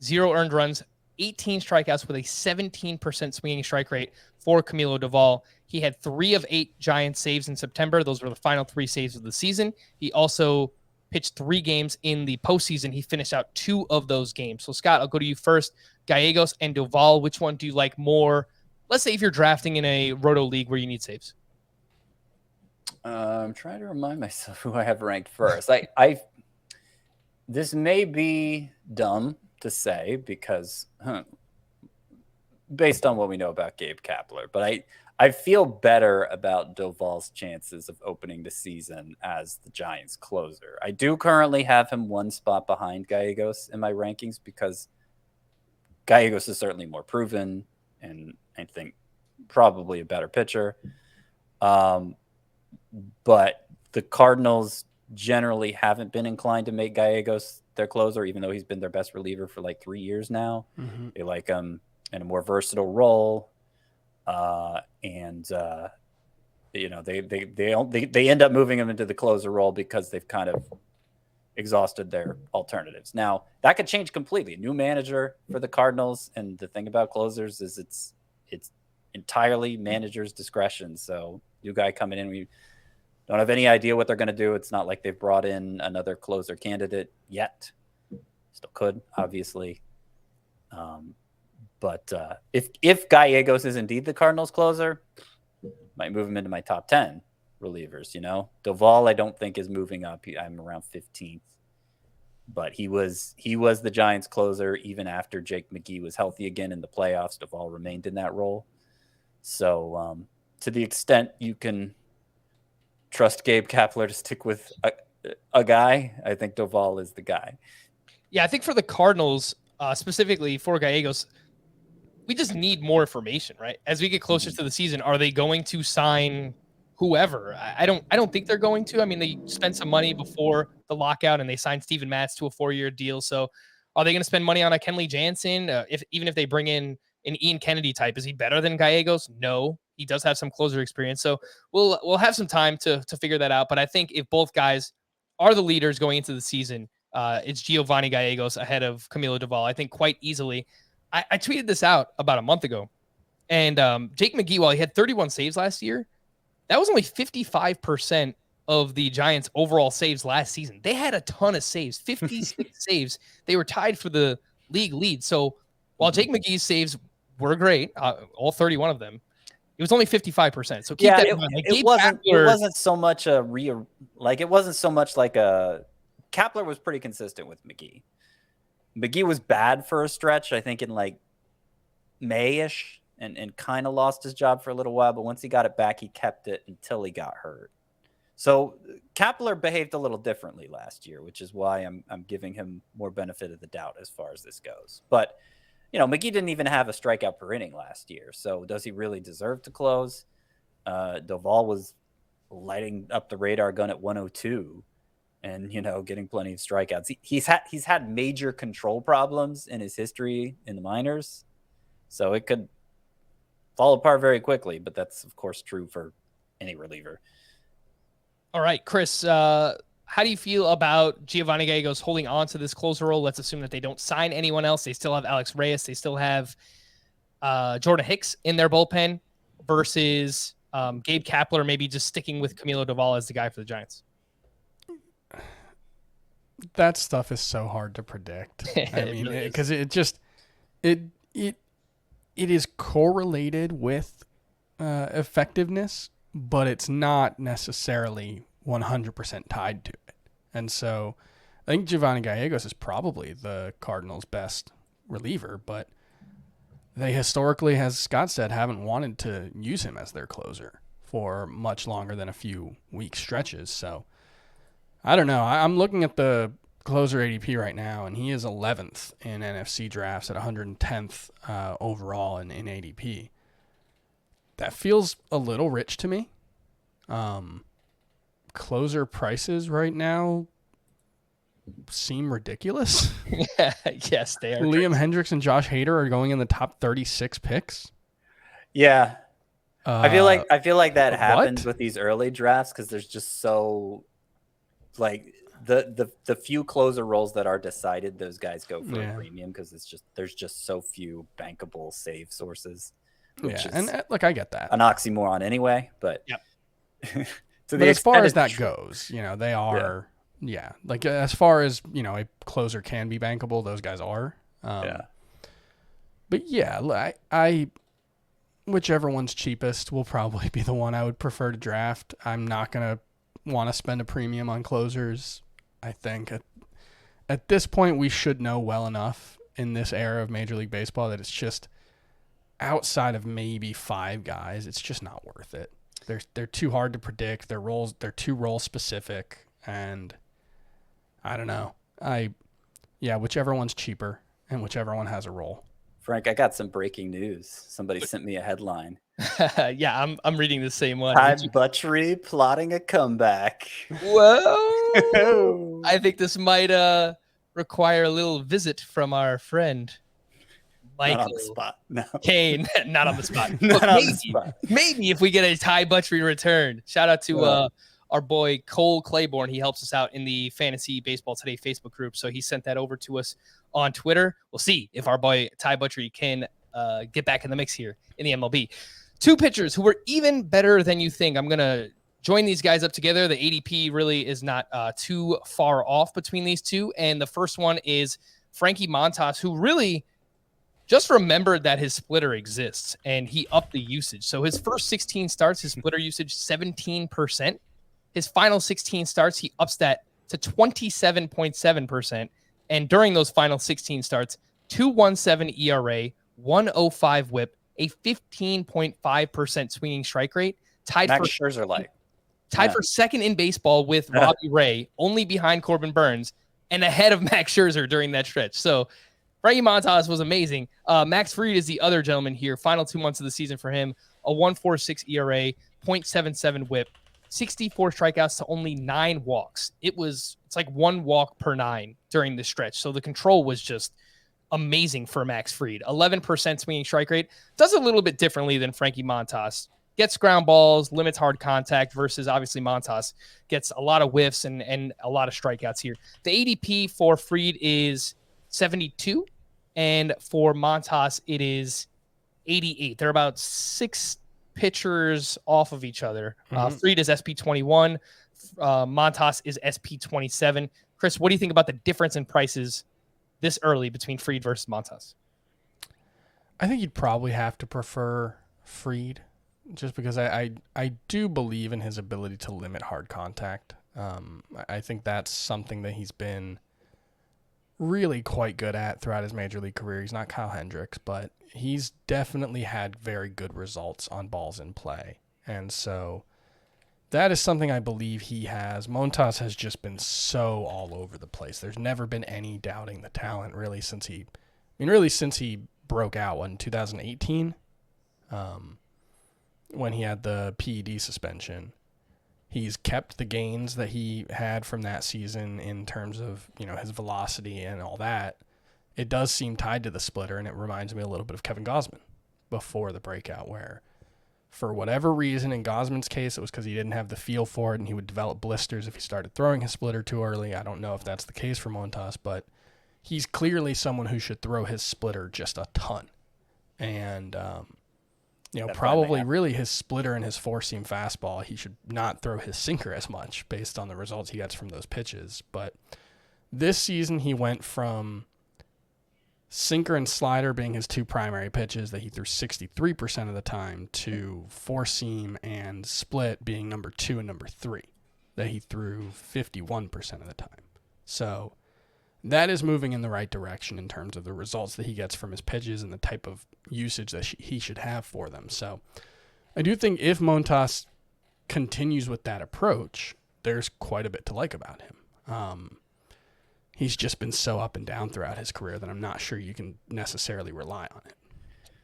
0 earned runs, 18 strikeouts with a 17% swinging strike rate for Camilo Doval. He had 3 of 8 Giant saves in September. Those were the final 3 saves of the season. He also pitched 3 games in the postseason. He finished out 2 of those games. So, Scott, I'll go to you first. Gallegos and Doval, which one do you like more? Let's say if you're drafting in a roto league where you need saves. I'm trying to remind myself who I have ranked first. This may be dumb to say because based on what we know about Gabe Kapler, but I feel better about Doval's chances of opening the season as the Giants closer. I do currently have him 1 spot behind Gallegos in my rankings because Gallegos is certainly more proven and I think probably a better pitcher. But the Cardinals generally haven't been inclined to make Gallegos their closer, even though he's been their best reliever for like 3 years now. Mm-hmm. They like him in a more versatile role. They end up moving him into the closer role because they've kind of exhausted their alternatives. Now that could change completely. New manager for the Cardinals. And the thing about closers is it's entirely manager's discretion. So new guy coming in, we don't have any idea what they're going to do. It's not like they've brought in another closer candidate yet. Still could, obviously. But if Gallegos is indeed the Cardinals closer, might move him into my top 10 relievers, Doval, I don't think is moving up. I'm around 15th. But he was the Giants closer even after Jake McGee was healthy again in the playoffs. Doval remained in that role. So to the extent you can trust Gabe Kapler to stick with a guy, I think Doval is the guy. Yeah, I think for the Cardinals, specifically for Gallegos, we just need more information, right? As we get closer to the season, are they going to sign whoever? I don't think they're going to. I mean, they spent some money before the lockout, and they signed Steven Matz to a 4-year deal. So are they going to spend money on a Kenley Jansen? Even if they bring in an Ian Kennedy type, is he better than Gallegos? No. He does have some closer experience. So we'll have some time to figure that out. But I think if both guys are the leaders going into the season, it's Giovanni Gallegos ahead of Camilo Doval, I think quite easily. I tweeted this out about a month ago. And Jake McGee, while he had 31 saves last year, that was only 55% of the Giants' overall saves last season. They had a ton of saves, 56 saves. They were tied for the league lead. So while Jake McGee's saves were great, all 31 of them, It was only 55%. So keep that in mind. Like, it wasn't so much it wasn't so much like a Kapler was pretty consistent with McGee. McGee was bad for a stretch, I think in like May-ish, and kind of lost his job for a little while, but once he got it back, he kept it until he got hurt. So Kapler behaved a little differently last year, which is why I'm giving him more benefit of the doubt as far as this goes. But McGee didn't even have a strikeout per inning last year, so does he really deserve to close? Doval was lighting up the radar gun at 102, and getting plenty of strikeouts. He's had major control problems in his history in the minors, so it could fall apart very quickly. But that's of course true for any reliever. All right, Chris, how do you feel about Giovanni Gallegos holding on to this closer role? Let's assume that they don't sign anyone else. They still have Alex Reyes. They still have Jordan Hicks in their bullpen versus Gabe Kapler maybe just sticking with Camilo Doval as the guy for the Giants. That stuff is so hard to predict. I mean, because it is correlated with effectiveness, but it's not necessarily 100% tied to it. And so I think Giovanni Gallegos is probably the Cardinals' best reliever, but they historically, as Scott said, haven't wanted to use him as their closer for much longer than a few week stretches. So I don't know. I'm looking at the closer ADP right now, and he is 11th in NFC drafts at 110th overall in ADP. That feels a little rich to me. Closer prices right now seem ridiculous. Yes, they are. Liam Hendricks and Josh Hader are going in the top 36 picks. Yeah. I feel like that happens what? with these early drafts because there's just so like the few closer roles that are decided, those guys go for a premium because there's just so few bankable save sources. Yeah, and look, I get that. An oxymoron anyway, but but as far as that goes, they are like as far as a closer can be bankable, those guys are. But I whichever one's cheapest will probably be the one I would prefer to draft. I'm not gonna want to spend a premium on closers. I think at this point we should know well enough in this era of Major League Baseball that it's just outside of maybe 5 guys, it's just not worth it. They're too hard to predict. They're too role specific, and I don't know. Whichever one's cheaper and whichever one has a role. Frank, I got some breaking news. Somebody sent me a headline. Yeah, I'm reading the same one. Ty Butchery plotting a comeback. Whoa! I think this might require a little visit from our friend Michael. Not on the spot. No. Kane. Not on the spot. Not on the spot. Maybe if we get a Ty Butchery return. Shout out to our boy Cole Claiborne. He helps us out in the Fantasy Baseball Today Facebook group. So he sent that over to us on Twitter. We'll see if our boy Ty Butchery can get back in the mix here in the MLB. 2 pitchers who were even better than you think. I'm going to join these guys up together. The ADP really is not too far off between these two. And the first one is Frankie Montas, who really just remembered that his splitter exists, and he upped the usage. So his first 16 starts, his splitter usage 17%. His final 16 starts, he ups that to 27.7%. And during those final 16 starts, 2.17 ERA, 1.05 WHIP, a 15.5% swinging strike rate, tied for second in baseball with Robbie Ray, only behind Corbin Burns, and ahead of Max Scherzer during that stretch. So Frankie Montas was amazing. Max Fried is the other gentleman here. Final 2 months of the season for him, a 1.46 ERA, 0.77 WHIP, 64 strikeouts to only 9 walks. It's like 1 walk per 9 during the stretch. So the control was just amazing for Max Fried. 11% swinging strike rate. Does a little bit differently than Frankie Montas. Gets ground balls, limits hard contact versus obviously Montas gets a lot of whiffs and a lot of strikeouts here. The ADP for Fried is 72, and for Montas it is 88. They're about 6 pitchers off of each other. Fried is SP21, Montas is SP27. Chris, what do you think about the difference in prices this early between Fried versus Montas? I think you'd probably have to prefer Fried just because I do believe in his ability to limit hard contact. I think that's something that he's been really quite good at throughout his major league career. He's not Kyle Hendricks, but he's definitely had very good results on balls in play. And so that is something I believe he has. Montas has just been so all over the place. There's never been any doubting the talent really since he broke out in 2018, when he had the PED suspension. He's kept the gains that he had from that season in terms of, his velocity and all that. It does seem tied to the splitter, and it reminds me a little bit of Kevin Gausman before the breakout, where for whatever reason, in Gausman's case, it was because he didn't have the feel for it, and he would develop blisters if he started throwing his splitter too early. I don't know if that's the case for Montas, but he's clearly someone who should throw his splitter just a ton. And, probably really his splitter and his four-seam fastball, he should not throw his sinker as much based on the results he gets from those pitches. But this season he went from sinker and slider being his two primary pitches that he threw 63% of the time to four-seam and split being number 2 and number 3 that he threw 51% of the time. So that is moving in the right direction in terms of the results that he gets from his pitches and the type of usage that he should have for them. So I do think if Montas continues with that approach, there's quite a bit to like about him. He's just been so up and down throughout his career that I'm not sure you can necessarily rely on it.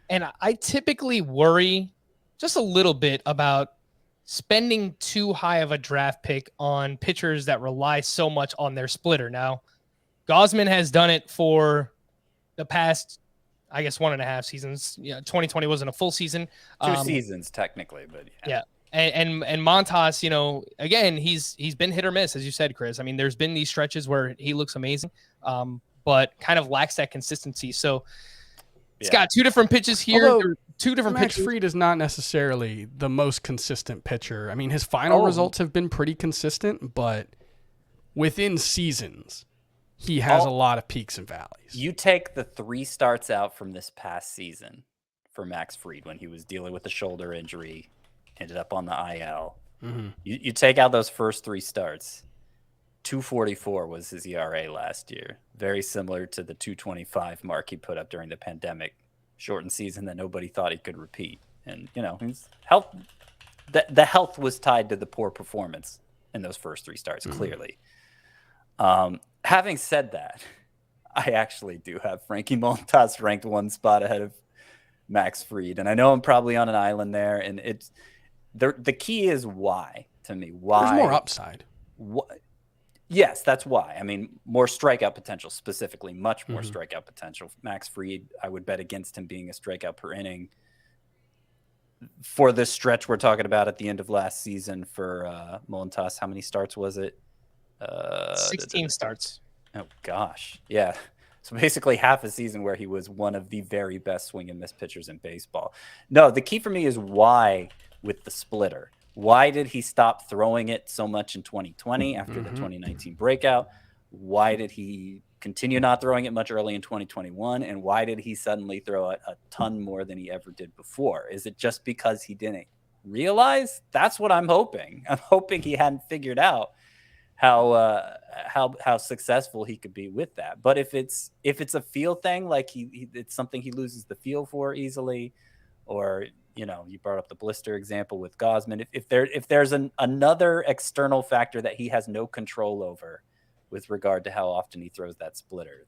And I typically worry just a little bit about spending too high of a draft pick on pitchers that rely so much on their splitter. Now, Gausman has done it for the past, I guess, 1.5 seasons. 2020 wasn't a full season. 2 seasons technically, but yeah. And Montas, again, he's been hit or miss, as you said, Chris. I mean, there's been these stretches where he looks amazing, but kind of lacks that consistency. So it's got 2 different pitches here. Although, 2 different Max pitches. Fried is not necessarily the most consistent pitcher. I mean, his final results have been pretty consistent, but within seasons, he has a lot of peaks and valleys. You take the 3 starts out from this past season for Max Fried when he was dealing with the shoulder injury, ended up on the IL. Mm-hmm. You take out those first 3 starts. 2.44 was his ERA last year. Very similar to the 2.25 mark he put up during the pandemic shortened season that nobody thought he could repeat. And, his health, the health was tied to the poor performance in those first 3 starts, clearly. Having said that, I actually do have Frankie Montas ranked 1 spot ahead of Max Fried. And I know I'm probably on an island there. And it's the key is why, to me. Why? There's more upside. Yes, that's why. I mean, more strikeout potential, specifically, much more strikeout potential. Max Fried, I would bet against him being a strikeout per inning for this stretch we're talking about at the end of last season for Montas. How many starts was it? 16 starts. Oh, gosh. Yeah. So basically half a season where he was one of the very best swing and miss pitchers in baseball. No, the key for me is why with the splitter. Why did he stop throwing it so much in 2020 after the 2019 breakout? Why did he continue not throwing it much early in 2021? And why did he suddenly throw a ton more than he ever did before? Is it just because he didn't realize? That's what I'm hoping. I'm hoping he hadn't figured out how successful he could be with that. But if it's a feel thing, like it's something he loses the feel for easily, or you brought up the blister example with Gausman. If there's another external factor that he has no control over with regard to how often he throws that splitter,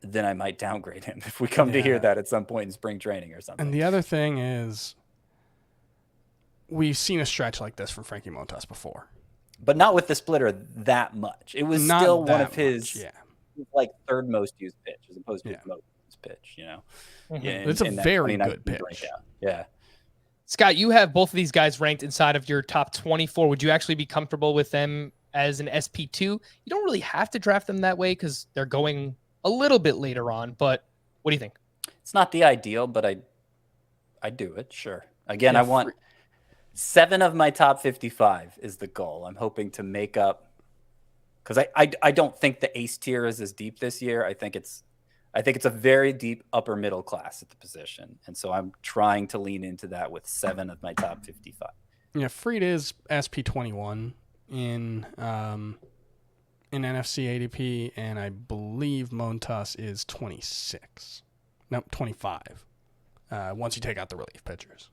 then I might downgrade him if we come to hear that at some point in spring training or something. And the other thing is, we've seen a stretch like this from Frankie Montas before, but not with the splitter that much. It was not still one of his much, 3rd most used pitch as opposed to his most used pitch. It's a very good pitch. Breakout. Yeah. Scott, you have both of these guys ranked inside of your top 24. Would you actually be comfortable with them as an SP2? You don't really have to draft them that way because they're going a little bit later on, but what do you think? It's not the ideal, but I do it. Sure. Again, I want 7 of my top 55 is the goal. I'm hoping to make up, because I don't think the ace tier is as deep this year. I I think it's a very deep upper middle class at the position. And so I'm trying to lean into that with 7 of my top 55. Yeah, Fried is SP21 in NFC ADP, and I believe Montas is 26. No, 25. Once you take out the relief pitchers.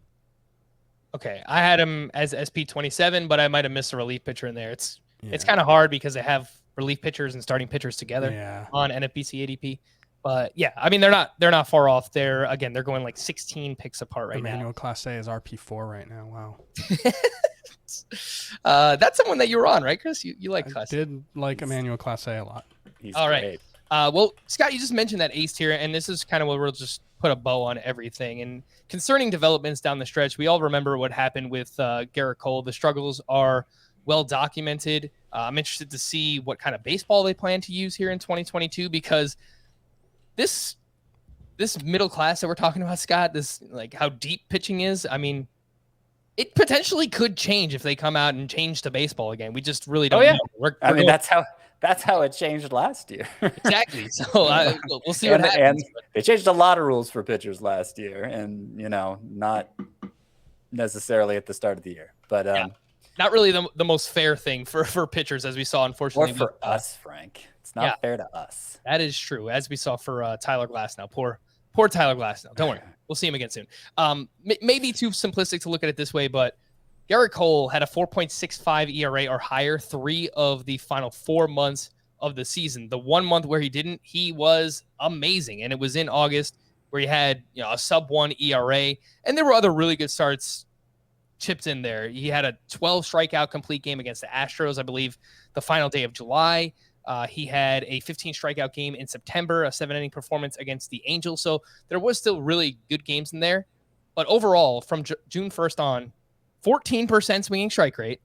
Okay, I had him as SP27, but I might have missed a relief pitcher in there. It's kind of hard because they have relief pitchers and starting pitchers together on NFBC ADP. But yeah, I mean they're not far off. They're going like 16 picks apart right now. Emmanuel Clase is RP4 right now. Wow. That's someone that you were on, right, Chris? You like Clase? I did like Emmanuel Clase a lot. He's all great. Right. Well, Scott, you just mentioned that ace tier, and this is kind of where we'll just put a bow on everything. And concerning developments down the stretch, we all remember what happened with Gerrit Cole. The struggles are well documented. I'm interested to see what kind of baseball they plan to use here in 2022, because this middle class that we're talking about, Scott, this like how deep pitching is, I mean, it potentially could change if they come out and change to baseball again. We just really don't know. That's how it changed last year. Exactly. So we'll see what happens. And they changed a lot of rules for pitchers last year, and not necessarily at the start of the year, but not really the most fair thing for pitchers, as we saw, unfortunately. Or for us, Frank. It's not fair to us. That is true, as we saw for Tyler Glasnow. Poor Tyler Glasnow. Don't worry. We'll see him again soon. Maybe too simplistic to look at it this way, but Gerrit Cole had a 4.65 ERA or higher 3 of the final 4 months of the season. The 1 month where he didn't, he was amazing. And it was in August where he had a sub-1 ERA. And there were other really good starts chipped in there. He had a 12 strikeout complete game against the Astros, I believe, the final day of July. He had a 15 strikeout game in September, a 7-inning performance against the Angels. So there was still really good games in there. But overall, from June 1st on, 14% swinging strike rate,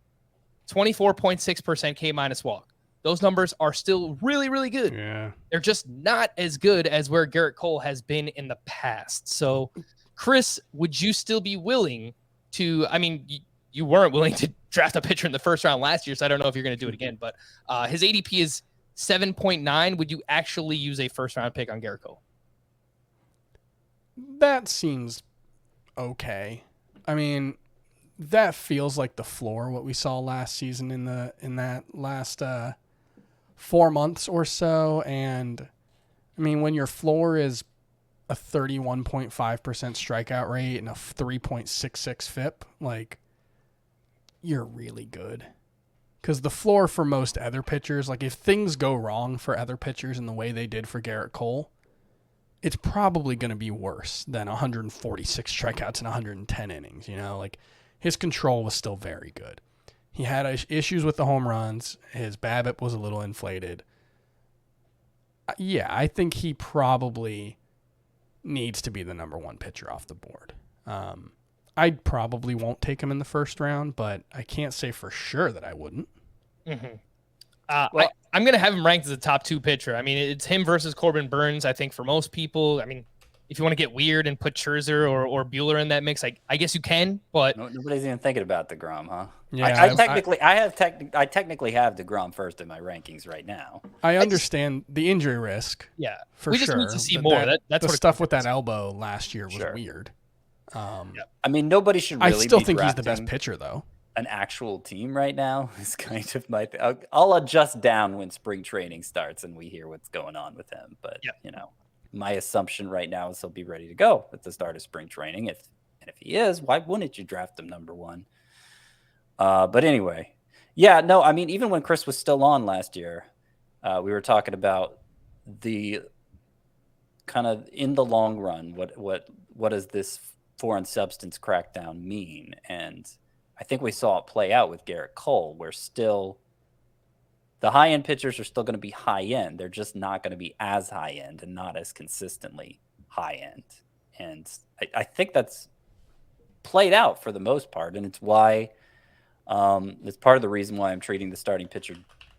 24.6% K- walk. Those numbers are still really, really good. Yeah. They're just not as good as where Gerrit Cole has been in the past. So, Chris, would you still be willing to, I mean, you weren't willing to draft a pitcher in the first round last year, so I don't know if you're going to do it again, but his ADP is 7.9. Would you actually use a first round pick on Gerrit Cole? That seems okay. I mean, that feels like the floor, what we saw last season in that last 4 months or so. And I mean, when your floor is a 31.5% strikeout rate and a 3.66 FIP, like, you're really good. Because the floor for most other pitchers, like if things go wrong for other pitchers in the way they did for Gerrit Cole, it's probably going to be worse than 146 strikeouts in 110 innings. Like, his control was still very good. He had issues with the home runs. His BABIP was a little inflated. Yeah, I think he probably needs to be the number 1 pitcher off the board. I probably won't take him in the first round, but I can't say for sure that I wouldn't. Mm-hmm. I'm going to have him ranked as a top 2 pitcher. I mean, it's him versus Corbin Burns, I think, for most people. I mean, if you want to get weird and put Scherzer or Buehler in that mix, I guess you can, but nobody's even thinking about DeGrom, huh? Yeah, I technically have DeGrom first in my rankings right now. I understand the injury risk. Yeah, for we sure. just need to see more. That's the what stuff with that elbow last year was weird. I mean, nobody should really. I still think he's the best pitcher, though. An actual team right now is kind of my. I'll adjust down when spring training starts and we hear what's going on with him. But my assumption right now is he'll be ready to go at the start of spring training. If he is, why wouldn't you draft him number 1? But anyway, I mean, even when Chris was still on last year, we were talking about the kind of in the long run, what does this foreign substance crackdown mean? And I think we saw it play out with Gerrit Cole, where still the high-end pitchers are still going to be high-end. They're just not going to be as high-end and not as consistently high-end. And I think that's played out for the most part, and it's why it's part of the reason why I'm treating the starting pitcher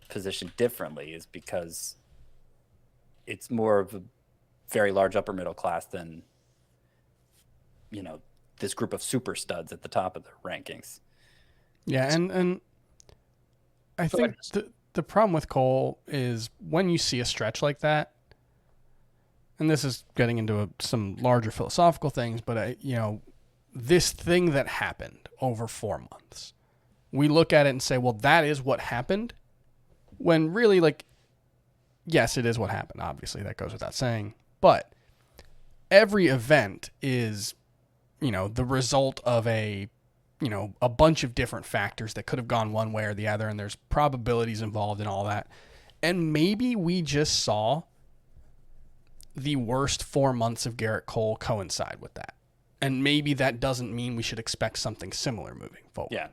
position differently, is because it's more of a very large upper middle class than this group of super studs at the top of the rankings. Yeah, and I think the problem with Cole is when you see a stretch like that, and this is getting into some larger philosophical things, but this thing that happened over 4 months, we look at it and say, well, that is what happened, when really, like, yes, it is what happened. Obviously, that goes without saying, but every event is, the result of a bunch of different factors that could have gone one way or the other, and there's probabilities involved in all that. And maybe we just saw the worst 4 months of Gerrit Cole coincide with that. And maybe that doesn't mean we should expect something similar moving forward. Yeah.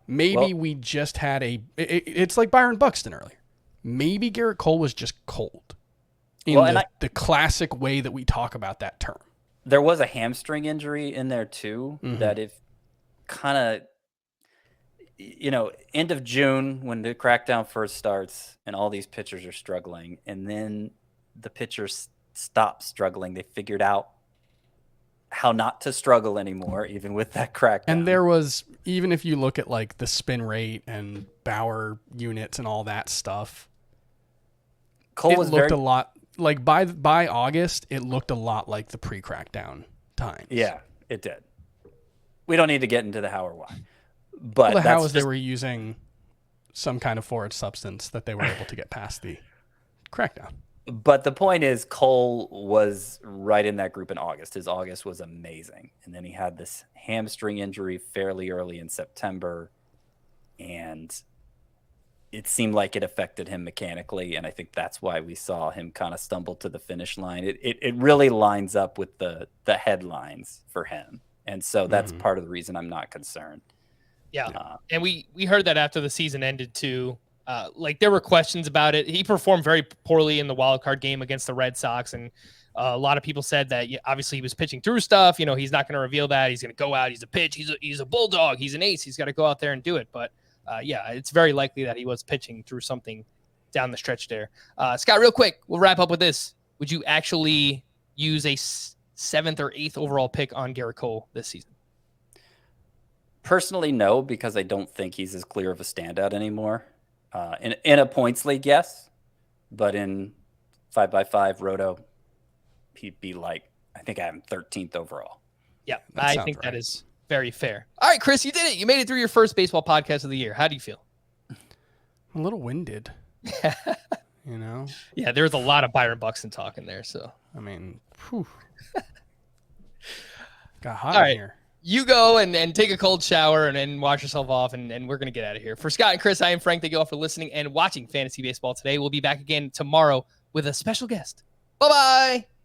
Maybe we just had it's like Byron Buxton earlier. Maybe Gerrit Cole was just cold in the classic way that we talk about that term. There was a hamstring injury in there too, that if kind of, end of June when the crackdown first starts and all these pitchers are struggling, and then the pitchers stop struggling. They figured out how not to struggle anymore, even with that crackdown. And there was, even if you look at like the spin rate and Bauer units and all that stuff, Cole looked a lot like by August, it looked a lot like the pre-crackdown times. Yeah, it did. We don't need to get into the how or why, but the how is they were using some kind of forage substance that they were able to get past the crackdown. But the point is, Cole was right in that group in August. His August was amazing. And then he had this hamstring injury fairly early in September. And it seemed like it affected him mechanically. And I think that's why we saw him kind of stumble to the finish line. It really lines up with the headlines for him. And so that's part of the reason I'm not concerned. Yeah. And we heard that after the season ended too. There were questions about it. He performed very poorly in the wild card game against the Red Sox. And a lot of people said that obviously he was pitching through stuff. He's not going to reveal that. He's going to go out. He's a pitch. He's a bulldog. He's an ace. He's got to go out there and do it. But it's very likely that he was pitching through something down the stretch there. Scott, real quick, we'll wrap up with this. Would you actually use a 7th or 8th overall pick on Gerrit Cole this season? Personally, no, because I don't think he's as clear of a standout anymore. In a points league, yes, but in 5x5 Roto, he'd be like, I think I have him 13th overall. Yeah, I think that is very fair. All right, Chris, you did it. You made it through your first baseball podcast of the year. How do you feel? I'm a little winded. Yeah, there's a lot of Byron Buxton talk in there. So I mean, got hot in here. You go and take a cold shower and wash yourself off, and we're going to get out of here. For Scott and Chris, I am Frank. Thank you all for listening and watching Fantasy Baseball today. We'll be back again tomorrow with a special guest. Bye-bye.